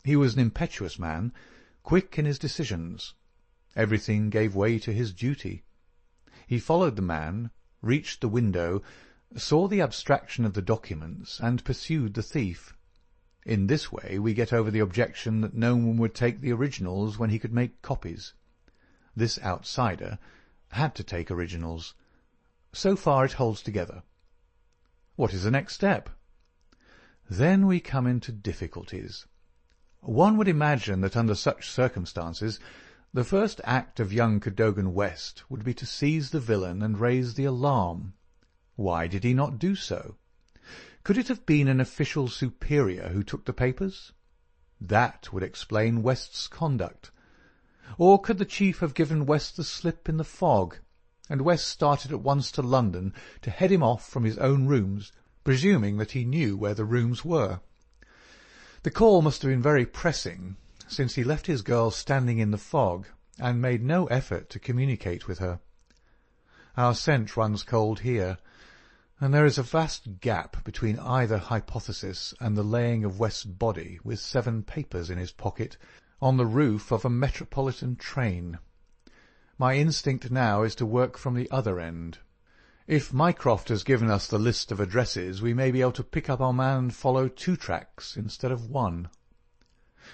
He was an impetuous man, quick in his decisions. Everything gave way to his duty. He followed the man, reached the window, saw the abstraction of the documents, and pursued the thief. In this way we get over the objection that no one would take the originals when he could make copies. This outsider had to take originals. So far it holds together. What is the next step? Then we come into difficulties. One would imagine that under such circumstances the first act of young Cadogan West would be to seize the villain and raise the alarm. Why did he not do so? Could it have been an official superior who took the papers? That would explain West's conduct. Or could the chief have given West the slip in the fog, and West started at once to London to head him off from his own rooms, presuming that he knew where the rooms were? The call must have been very pressing, since he left his girl standing in the fog, and made no effort to communicate with her. Our scent runs cold here, and there is a vast gap between either hypothesis and the laying of West's body with 7 papers in his pocket on the roof of a metropolitan train. My instinct now is to work from the other end. If Mycroft has given us the list of addresses, we may be able to pick up our man and follow 2 tracks instead of 1.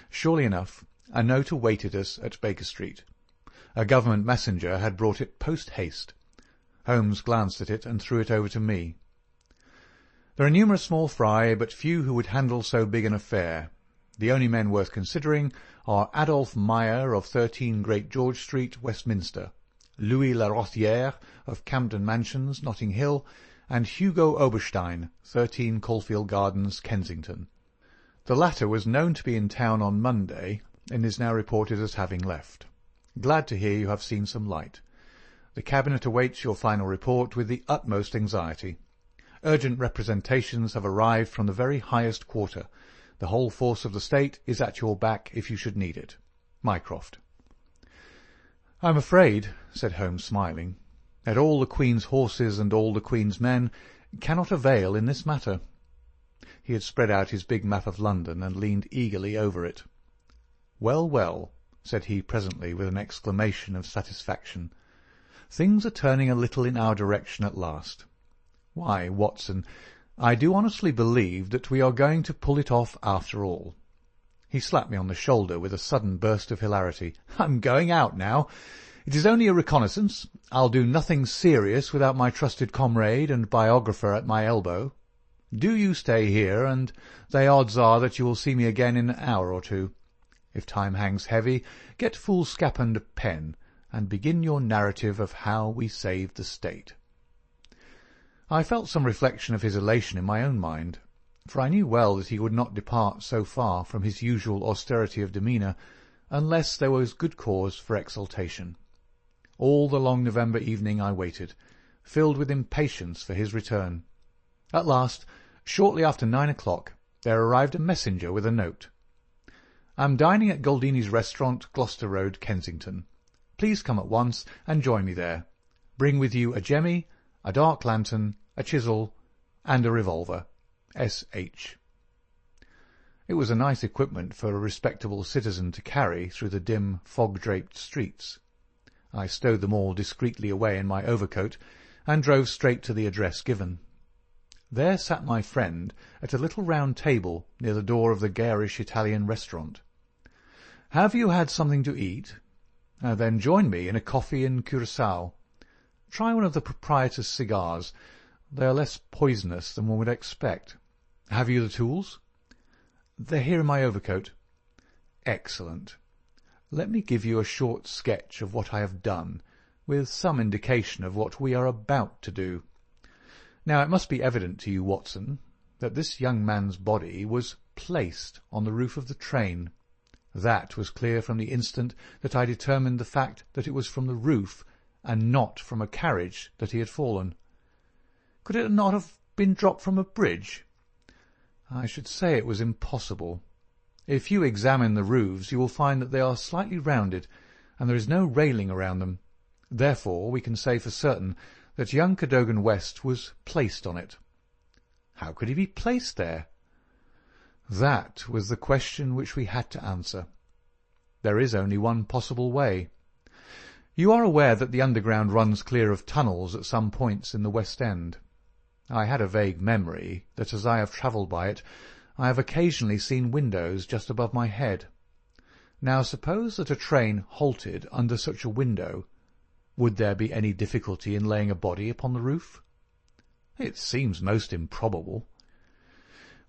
Surely enough, a note awaited us at Baker Street. A government messenger had brought it post-haste. Holmes glanced at it and threw it over to me. There are numerous small fry, but few who would handle so big an affair. The only men worth considering are Adolphe Meyer of 13 Great George Street, Westminster, Louis Larothière of Campden Mansions, Notting Hill, and Hugo Oberstein, 13 Caulfield Gardens, Kensington. The latter was known to be in town on Monday, and is now reported as having left. Glad to hear you have seen some light. The Cabinet awaits your final report with the utmost anxiety. Urgent representations have arrived from the very highest quarter. The whole force of the state is at your back if you should need it. Mycroft. "I'm afraid," said Holmes, smiling, "that all the Queen's horses and all the Queen's men cannot avail in this matter." He had spread out his big map of London and leaned eagerly over it. "Well, well," said he presently with an exclamation of satisfaction. "Things are turning a little in our direction at last. Why, Watson, I do honestly believe that we are going to pull it off after all." He slapped me on the shoulder with a sudden burst of hilarity. "I'm going out now. It is only a reconnaissance. I'll do nothing serious without my trusted comrade and biographer at my elbow. Do you stay here, and the odds are that you will see me again in an hour or 2. If time hangs heavy, get foolscap and a pen, and begin your narrative of how we saved the state." I felt some reflection of his elation in my own mind, for I knew well that he would not depart so far from his usual austerity of demeanour unless there was good cause for exultation. All the long November evening I waited, filled with impatience for his return. At last, shortly after 9 o'clock, there arrived a messenger with a note. "I'm dining at Goldini's restaurant, Gloucester Road, Kensington. Please come at once and join me there. Bring with you a jemmy, a dark lantern, a chisel, and a revolver. S.H." It was a nice equipment for a respectable citizen to carry through the dim, fog-draped streets. I stowed them all discreetly away in my overcoat, and drove straight to the address given. There sat my friend at a little round table near the door of the garish Italian restaurant. "Have you had something to eat? Then join me in a coffee and curaçao. Try one of the proprietor's cigars. They are less poisonous than one would expect. Have you the tools?" "They're here in my overcoat." "Excellent. Let me give you a short sketch of what I have done, with some indication of what we are about to do. Now, it must be evident to you, Watson, that this young man's body was placed on the roof of the train. That was clear from the instant that I determined the fact that it was from the roof and not from a carriage that he had fallen. Could it not have been dropped from a bridge? I should say it was impossible. If you examine the roofs, you will find that they are slightly rounded, and there is no railing around them. Therefore, we can say for certain that young Cadogan West was placed on it. How could he be placed there? That was the question which we had to answer. There is only one possible way. You are aware that the underground runs clear of tunnels at some points in the West End. I had a vague memory that as I have travelled by it, I have occasionally seen windows just above my head. Now suppose that a train halted under such a window. Would there be any difficulty in laying a body upon the roof? It seems most improbable.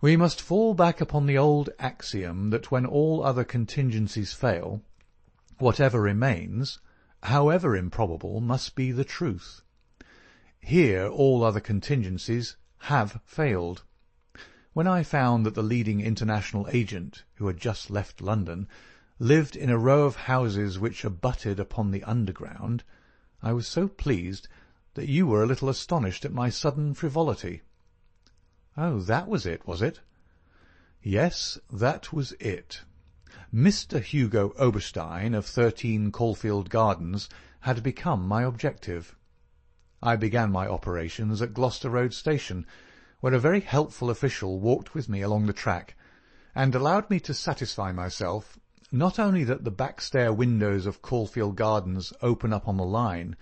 We must fall back upon the old axiom that when all other contingencies fail, whatever remains, however improbable, must be the truth. Here all other contingencies have failed. When I found that the leading international agent, who had just left London, lived in a row of houses which abutted upon the underground, I was so pleased that you were a little astonished at my sudden frivolity. Oh, that was it, was it? Yes, that was it. Mr. Hugo Oberstein of 13 Caulfield Gardens had become my objective. I began my operations at Gloucester Road Station, where a very helpful official walked with me along the track, and allowed me to satisfy myself not only that the back-stair windows of Caulfield Gardens open up on the line,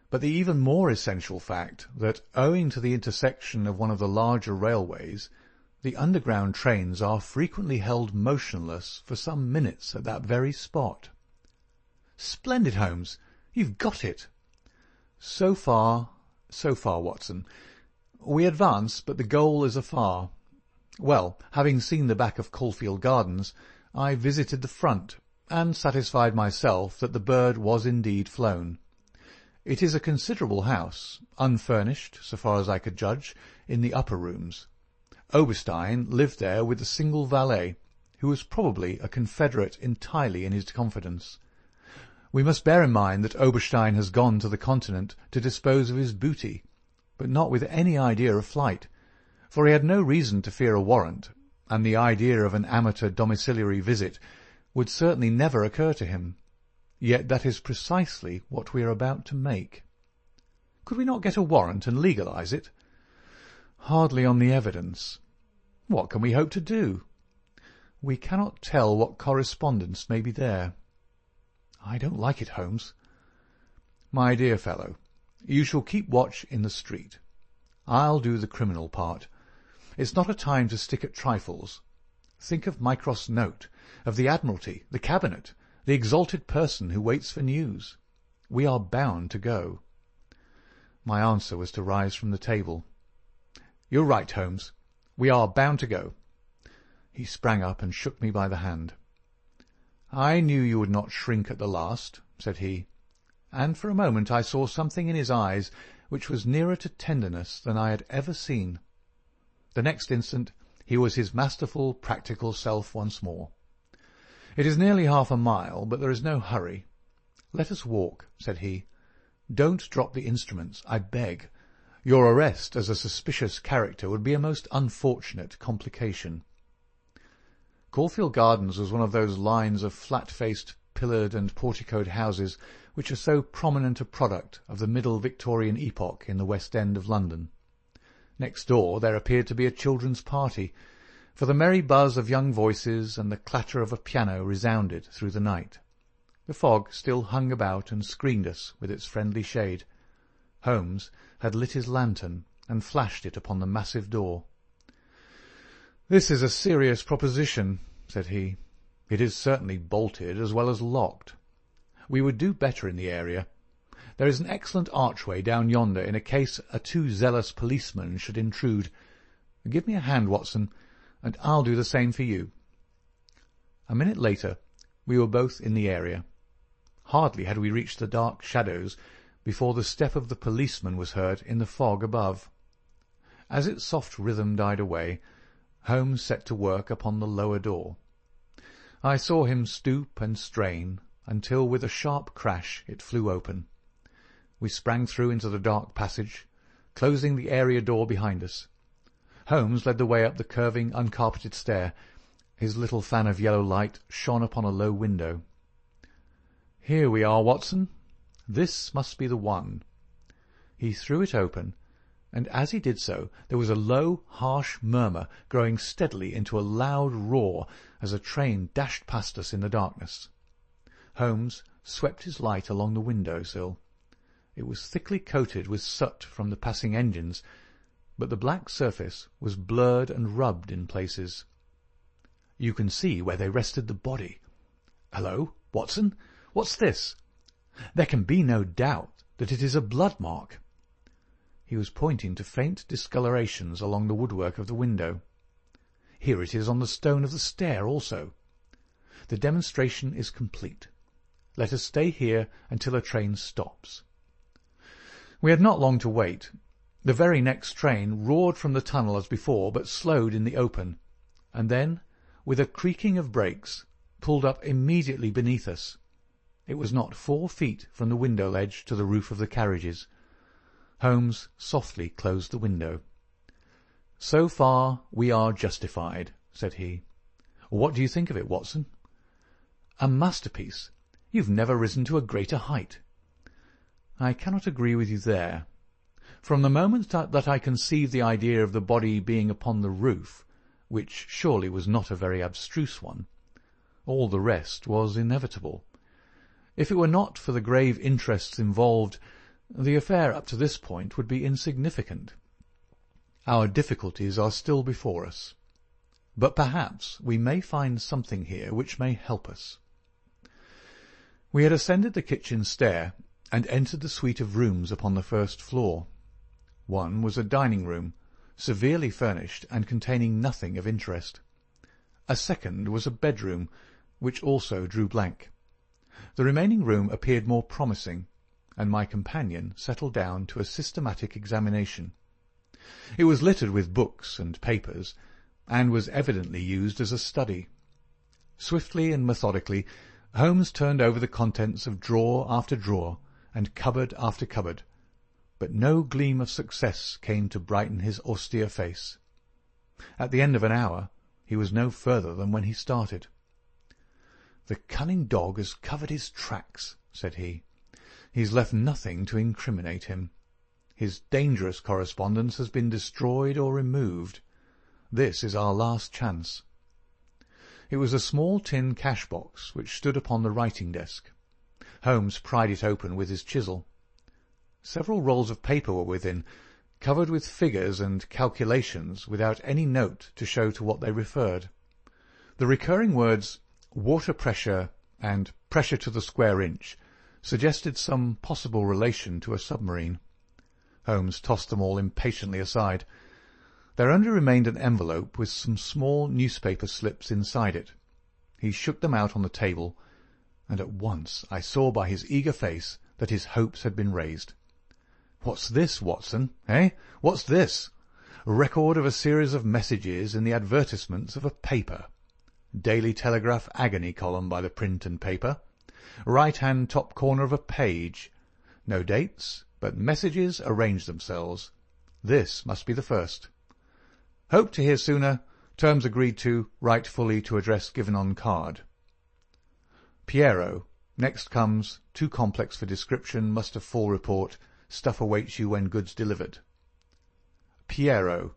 but the even more essential fact that, owing to the intersection of one of the larger railways, the underground trains are frequently held motionless for some minutes at that very spot. Splendid, Holmes! You've got it! So far, Watson. We advance, but the goal is afar. Well, having seen the back of Caulfield Gardens, I visited the front, and satisfied myself that the bird was indeed flown. It is a considerable house, unfurnished, so far as I could judge, in the upper rooms. Oberstein lived there with a single valet, who was probably a confederate entirely in his confidence. We must bear in mind that Oberstein has gone to the Continent to dispose of his booty, but not with any idea of flight, for he had no reason to fear a warrant, and the idea of an amateur domiciliary visit would certainly never occur to him. Yet that is precisely what we are about to make. Could we not get a warrant and legalize it? Hardly on the evidence. What can we hope to do? We cannot tell what correspondence may be there. I don't like it, Holmes. My dear fellow, you shall keep watch in the street. I'll do the criminal part. It's not a time to stick at trifles. Think of Mycroft's note, of the Admiralty, the Cabinet, the exalted person who waits for news. We are bound to go. My answer was to rise from the table. You're right, Holmes. We are bound to go. He sprang up and shook me by the hand. I knew you would not shrink at the last, said he. and for a moment I saw something in his eyes which was nearer to tenderness than I had ever seen. The next instant he was his masterful, practical self once more. "It is nearly 1/2 a mile, but there is no hurry. Let us walk," said he. "Don't drop the instruments, I beg. Your arrest as a suspicious character would be a most unfortunate complication." Caulfield Gardens was one of those lines of flat-faced, pillared and porticoed houses which are so prominent a product of the middle Victorian epoch in the West End of London. Next door there appeared to be a children's party, for the merry buzz of young voices and the clatter of a piano resounded through the night. The fog still hung about and screened us with its friendly shade. Holmes had lit his lantern and flashed it upon the massive door. "This is a serious proposition," said he. "It is certainly bolted as well as locked. We would do better in the area. There is an excellent archway down yonder in a case a too zealous policeman should intrude. Give me a hand, Watson, and I'll do the same for you." A minute later we were both in the area. Hardly had we reached the dark shadows before the step of the policeman was heard in the fog above. As its soft rhythm died away, Holmes set to work upon the lower door. I saw him stoop and strain until with a sharp crash it flew open. We sprang through into the dark passage, closing the area door behind us. Holmes led the way up the curving, uncarpeted stair. His little fan of yellow light shone upon a low window. "Here we are, Watson. This must be the one." He threw it open, and as he did so there was a low, harsh murmur growing steadily into a loud roar as a train dashed past us in the darkness. Holmes swept his light along the window-sill. It was thickly coated with soot from the passing engines, but the black surface was blurred and rubbed in places. "You can see where they rested the body. Hello, Watson, what's this? There can be no doubt that it is a blood mark." He was pointing to faint discolorations along the woodwork of the window. "Here it is on the stone of the stair also. The demonstration is complete. Let us stay here until a train stops." We had not long to wait. The very next train roared from the tunnel as before, but slowed in the open, and then, with a creaking of brakes, pulled up immediately beneath us. It was not 4 feet from the window ledge to the roof of the carriages. Holmes softly closed the window. "So far we are justified," said he. "What do you think of it, Watson?" "A masterpiece. You've never risen to a greater height." "I cannot agree with you there. From the moment that I conceived the idea of the body being upon the roof, which surely was not a very abstruse one, all the rest was inevitable. If it were not for the grave interests involved, the affair up to this point would be insignificant. Our difficulties are still before us, but perhaps we may find something here which may help us." We had ascended the kitchen stair and entered the suite of rooms upon the first floor. One was a dining-room, severely furnished and containing nothing of interest. A second was a bedroom, which also drew blank. The remaining room appeared more promising, and my companion settled down to a systematic examination. It was littered with books and papers, and was evidently used as a study. Swiftly and methodically, Holmes turned over the contents of drawer after drawer and cupboard after cupboard, but no gleam of success came to brighten his austere face. At the end of an hour he was no further than when he started. "The cunning dog has covered his tracks," said he. "He's left nothing to incriminate him. His dangerous correspondence has been destroyed or removed. This is our last chance." It was a small tin cash-box which stood upon the writing-desk. Holmes pried it open with his chisel. Several rolls of paper were within, covered with figures and calculations without any note to show to what they referred. The recurring words "water pressure" and "pressure to the square inch" suggested some possible relation to a submarine. Holmes tossed them all impatiently aside. There only remained an envelope with some small newspaper slips inside it. He shook them out on the table, and at once I saw by his eager face that his hopes had been raised. "What's this, Watson, eh? What's this? A record of a series of messages in the advertisements of a paper. Daily Telegraph agony column by the print and paper. Right-hand top corner of a page. No dates, but messages arrange themselves. This must be the first. Hope to hear sooner. Terms agreed to. Write fully to address given on card. Piero. Next comes, too complex for description, must have full report. Stuff awaits you when goods delivered. Piero.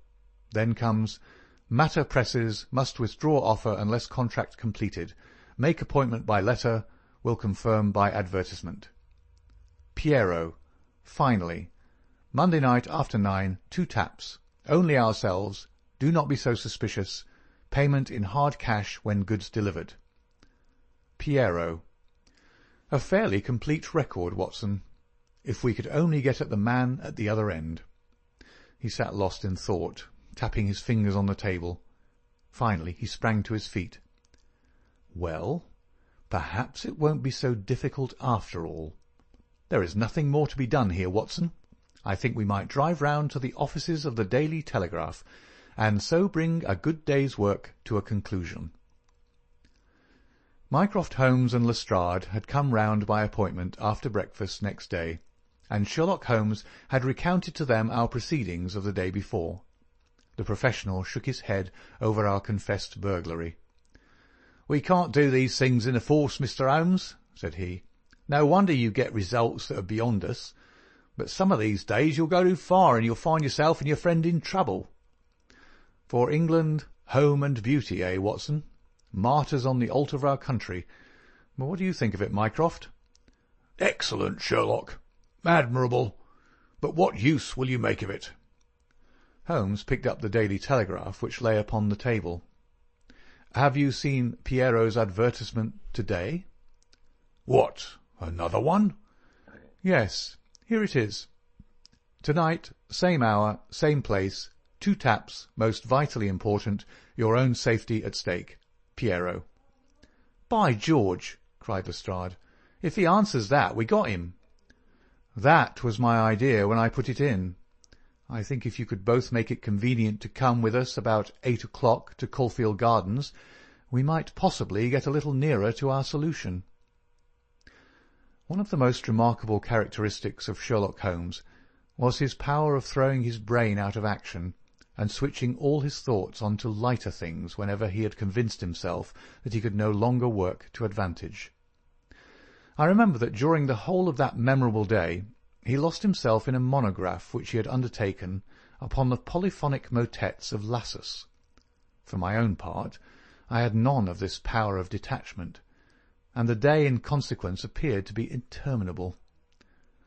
Then comes, matter presses, must withdraw offer unless contract completed. Make appointment by letter, will confirm by advertisement. Piero. Finally. Monday night after 9, 2 taps. Only ourselves. Do not be so suspicious. Payment in hard cash when goods delivered. Piero. A fairly complete record, Watson. If we could only get at the man at the other end. He sat lost in thought, tapping his fingers on the table. Finally he sprang to his feet. Well, perhaps it won't be so difficult after all. There is nothing more to be done here, Watson. I think we might drive round to the offices of the Daily Telegraph, and so bring a good day's work to a conclusion. Mycroft, Holmes and Lestrade had come round by appointment after breakfast next day, and Sherlock Holmes had recounted to them our proceedings of the day before. The professional shook his head over our confessed burglary. "We can't do these things in a force, Mr. Holmes," said he. "No wonder you get results that are beyond us. But some of these days you'll go too far, and you'll find yourself and your friend in trouble. For England, home and beauty, eh, Watson? Martyrs on the altar of our country. Well, what do you think of it, Mycroft?" "Excellent, Sherlock. Admirable. But what use will you make of it?" Holmes picked up the Daily Telegraph, which lay upon the table. "Have you seen Piero's advertisement to-day?" "What, another one?" "Yes. Here it is. Tonight, same hour, same place, 2 taps, most vitally important, your own safety at stake. Piero." "By George!" cried Lestrade. "If he answers that, we got him." "That was my idea when I put it in. I think if you could both make it convenient to come with us about 8 o'clock to Caulfield Gardens, we might possibly get a little nearer to our solution." One of the most remarkable characteristics of Sherlock Holmes was his power of throwing his brain out of action and switching all his thoughts on to lighter things whenever he had convinced himself that he could no longer work to advantage. I remember that during the whole of that memorable day he lost himself in a monograph which he had undertaken upon the polyphonic motets of Lassus. For my own part, I had none of this power of detachment, and the day in consequence appeared to be interminable.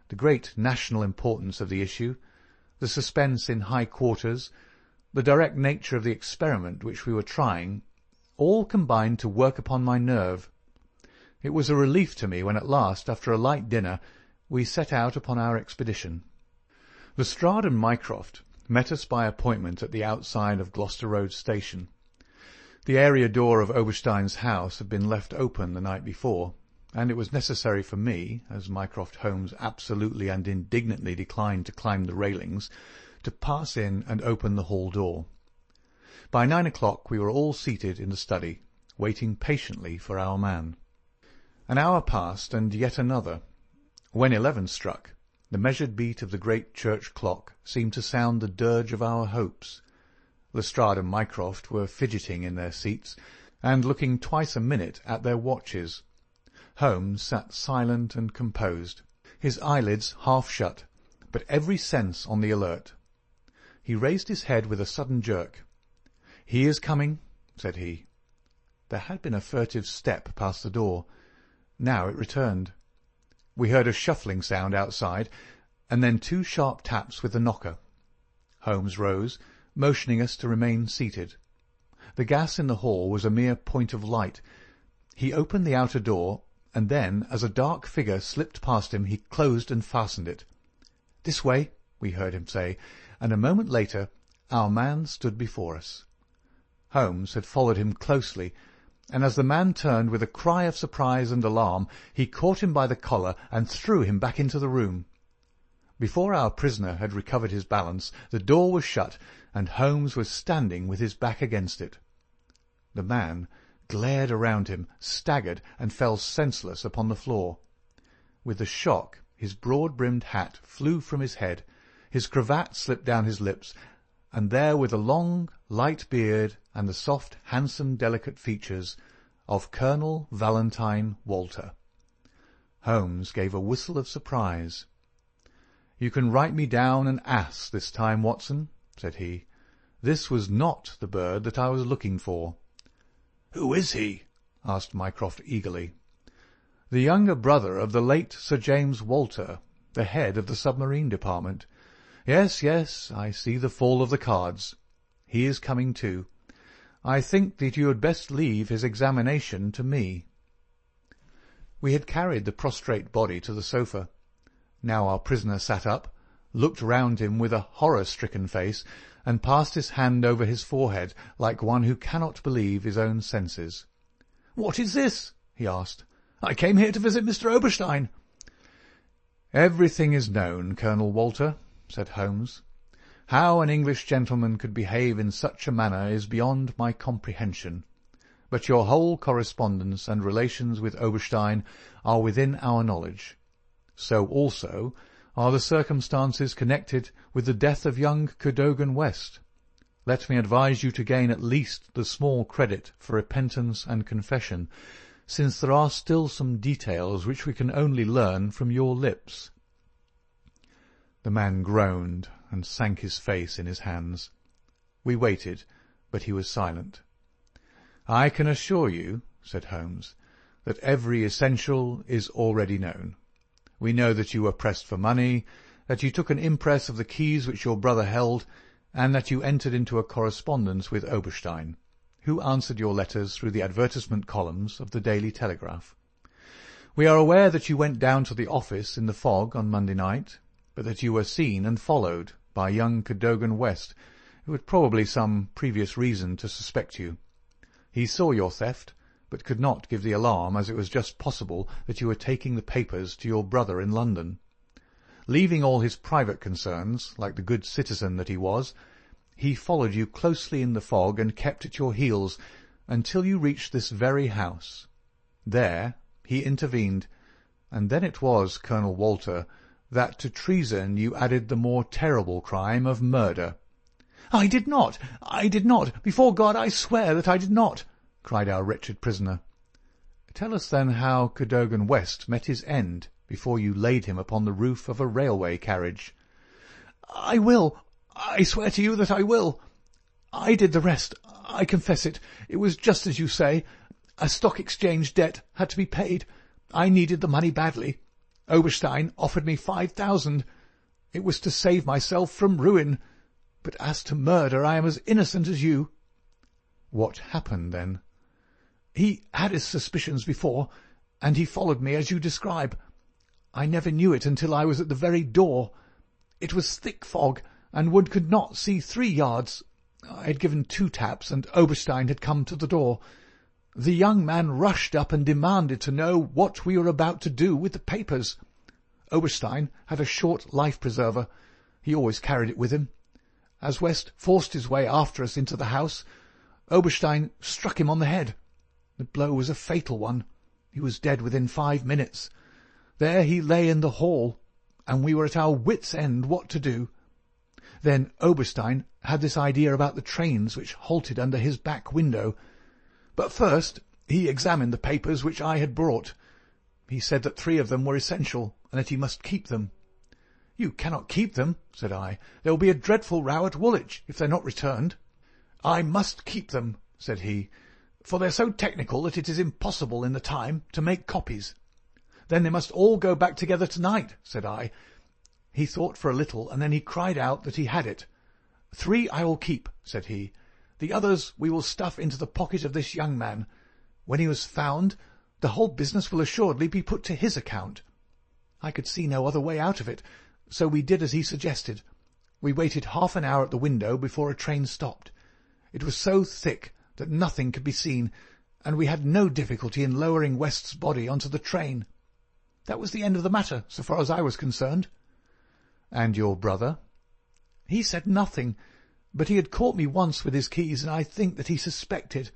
The great national importance of the issue, the suspense in high quarters, the direct nature of the experiment which we were trying, all combined to work upon my nerve. It was a relief to me when at last, after a light dinner, we set out upon our expedition. Lestrade and Mycroft met us by appointment at the outside of Gloucester Road Station. The area door of Oberstein's house had been left open the night before, and it was necessary for me, as Mycroft Holmes absolutely and indignantly declined to climb the railings, to pass in and open the hall door. By 9 o'clock we were all seated in the study, waiting patiently for our man. An hour passed, and yet another. When 11 struck, the measured beat of the great church clock seemed to sound the dirge of our hopes. Lestrade and Mycroft were fidgeting in their seats, and looking twice a minute at their watches. Holmes sat silent and composed, his eyelids half shut, but every sense on the alert. He raised his head with a sudden jerk. "He is coming," said he. There had been a furtive step past the door. Now it returned. We heard a shuffling sound outside, and then 2 sharp taps with the knocker. Holmes rose, motioning us to remain seated. The gas in the hall was a mere point of light. He opened the outer door, and then, as a dark figure slipped past him, he closed and fastened it. "This way," we heard him say, and a moment later our man stood before us. Holmes had followed him closely, and as the man turned with a cry of surprise and alarm, he caught him by the collar and threw him back into the room. Before our prisoner had recovered his balance, the door was shut, and Holmes was standing with his back against it. The man glared around him, staggered, and fell senseless upon the floor. With the shock, his broad-brimmed hat flew from his head, his cravat slipped down his lips, and there were the long, light beard and the soft, handsome, delicate features of Colonel Valentine Walter. Holmes gave a whistle of surprise. "You can write me down an ass this time, Watson," said he. "This was not the bird that I was looking for." "Who is he?" asked Mycroft eagerly. "The younger brother of the late Sir James Walter, the head of the submarine department. Yes, yes, I see the fall of the cards. He is coming too. I think that you had best leave his examination to me." We had carried the prostrate body to the sofa. Now our prisoner sat up, looked round him with a horror-stricken face, and passed his hand over his forehead like one who cannot believe his own senses. "What is this?" he asked. "I came here to visit Mr. Oberstein." "Everything is known, Colonel Walter," said Holmes. "How an English gentleman could behave in such a manner is beyond my comprehension. But your whole correspondence and relations with Oberstein are within our knowledge. So also are the circumstances connected with the death of young Cadogan West. Let me advise you to gain at least the small credit for repentance and confession, since there are still some details which we can only learn from your lips." The man groaned and sank his face in his hands. We waited, but he was silent. "I can assure you," said Holmes, "that every essential is already known. We know that you were pressed for money, that you took an impress of the keys which your brother held, and that you entered into a correspondence with Oberstein, who answered your letters through the advertisement columns of the Daily Telegraph. We are aware that you went down to the office in the fog on Monday night, but that you were seen and followed by young Cadogan West, who had probably some previous reason to suspect you. He saw your theft, but could not give the alarm, as it was just possible that you were taking the papers to your brother in London. Leaving all his private concerns, like the good citizen that he was, he followed you closely in the fog and kept at your heels until you reached this very house. There he intervened, and then it was, Colonel Walter, that to treason you added the more terrible crime of murder." "I did not! I did not! Before God I swear that I did not!" cried our wretched prisoner. "Tell us then how Cadogan West met his end before you laid him upon the roof of a railway carriage." "I will! I swear to you that I will! I did the rest. I confess it. It was just as you say. A stock exchange debt had to be paid. I needed the money badly. Oberstein offered me 5,000. It was to save myself from ruin. But as to murder, I am as innocent as you." "What happened then?" "He had his suspicions before, and he followed me as you describe. I never knew it until I was at the very door. It was thick fog, and one could not see 3 yards. I had given 2 taps, and Oberstein had come to the door. The young man rushed up and demanded to know what we were about to do with the papers. Oberstein had a short life-preserver. He always carried it with him. As West forced his way after us into the house, Oberstein struck him on the head. The blow was a fatal one. He was dead within 5 minutes. There he lay in the hall, and we were at our wits' end what to do. Then Oberstein had this idea about the trains which halted under his back window. But first he examined the papers which I had brought. He said that 3 of them were essential, and that he must keep them. "You cannot keep them," said I. "There will be a dreadful row at Woolwich if they're not returned." "I must keep them," said he, "for they're so technical that it is impossible in the time to make copies." "Then they must all go back together tonight," said I. He thought for a little, and then he cried out that he had it. "3 I will keep," said he. "The others we will stuff into the pocket of this young man. When he was found, the whole business will assuredly be put to his account." I could see no other way out of it, so we did as he suggested. We waited half an hour at the window before a train stopped. It was so thick that nothing could be seen, and we had no difficulty in lowering West's body onto the train. That was the end of the matter, so far as I was concerned. And your brother? He said nothing, but he had caught me once with his keys, and I think that he suspected.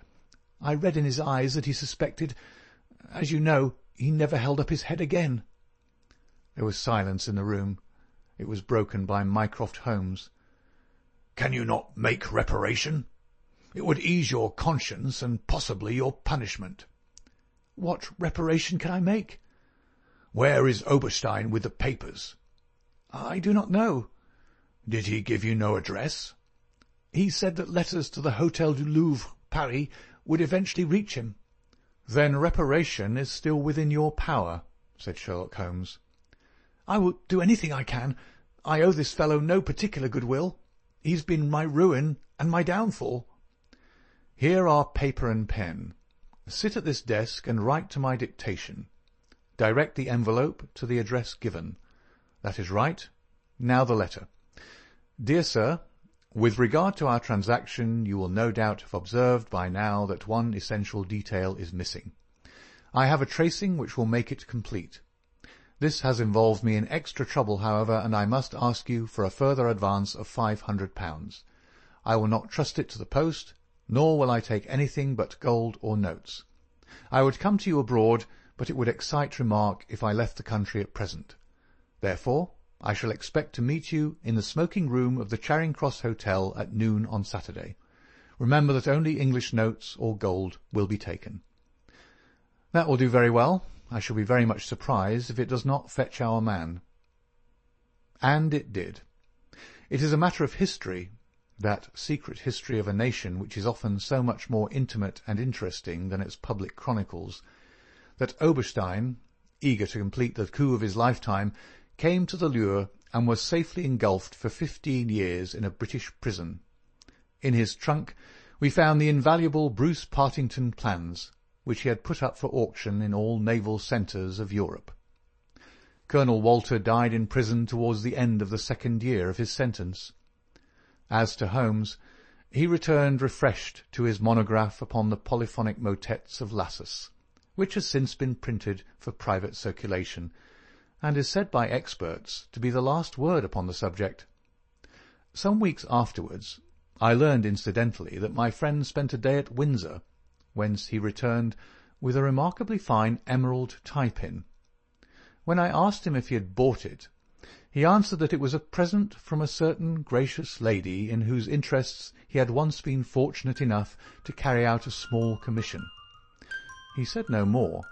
I read in his eyes that he suspected. As you know, he never held up his head again. There was silence in the room. It was broken by Mycroft Holmes. Can you not make reparation? It would ease your conscience and possibly your punishment. What reparation can I make? Where is Oberstein with the papers? I do not know. Did he give you no address? He said that letters to the Hôtel du Louvre, Paris, would eventually reach him. Then reparation is still within your power, said Sherlock Holmes. I will do anything I can. I owe this fellow no particular goodwill. He's been my ruin and my downfall. Here are paper and pen. Sit at this desk and write to my dictation. Direct the envelope to the address given. That is right. Now the letter. Dear Sir, with regard to our transaction, you will no doubt have observed by now that one essential detail is missing. I have a tracing which will make it complete. This has involved me in extra trouble, however, and I must ask you for a further advance of £500. I will not trust it to the post, nor will I take anything but gold or notes. I would come to you abroad, but it would excite remark if I left the country at present. Therefore, I shall expect to meet you in the smoking room of the Charing Cross Hotel at noon on Saturday. Remember that only English notes or gold will be taken. That will do very well. I shall be very much surprised if it does not fetch our man. And it did. It is a matter of history, that secret history of a nation which is often so much more intimate and interesting than its public chronicles, that Oberstein, eager to complete the coup of his lifetime, came to the lure and was safely engulfed for 15 years in a British prison. In his trunk we found the invaluable Bruce-Partington plans, which he had put up for auction in all naval centres of Europe. Colonel Walter died in prison towards the end of the second year of his sentence. As to Holmes, he returned refreshed to his monograph upon the polyphonic motets of Lassus, which has since been printed for private circulation, and is said by experts to be the last word upon the subject. Some weeks afterwards, I learned incidentally that my friend spent a day at Windsor, whence he returned with a remarkably fine emerald tie-pin. When I asked him if he had bought it, he answered that it was a present from a certain gracious lady in whose interests he had once been fortunate enough to carry out a small commission. He said no more,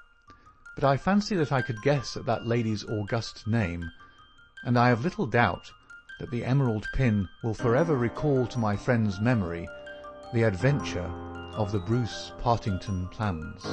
but I fancy that I could guess at that lady's august name, and I have little doubt that the emerald pin will forever recall to my friend's memory the adventure of the Bruce-Partington plans.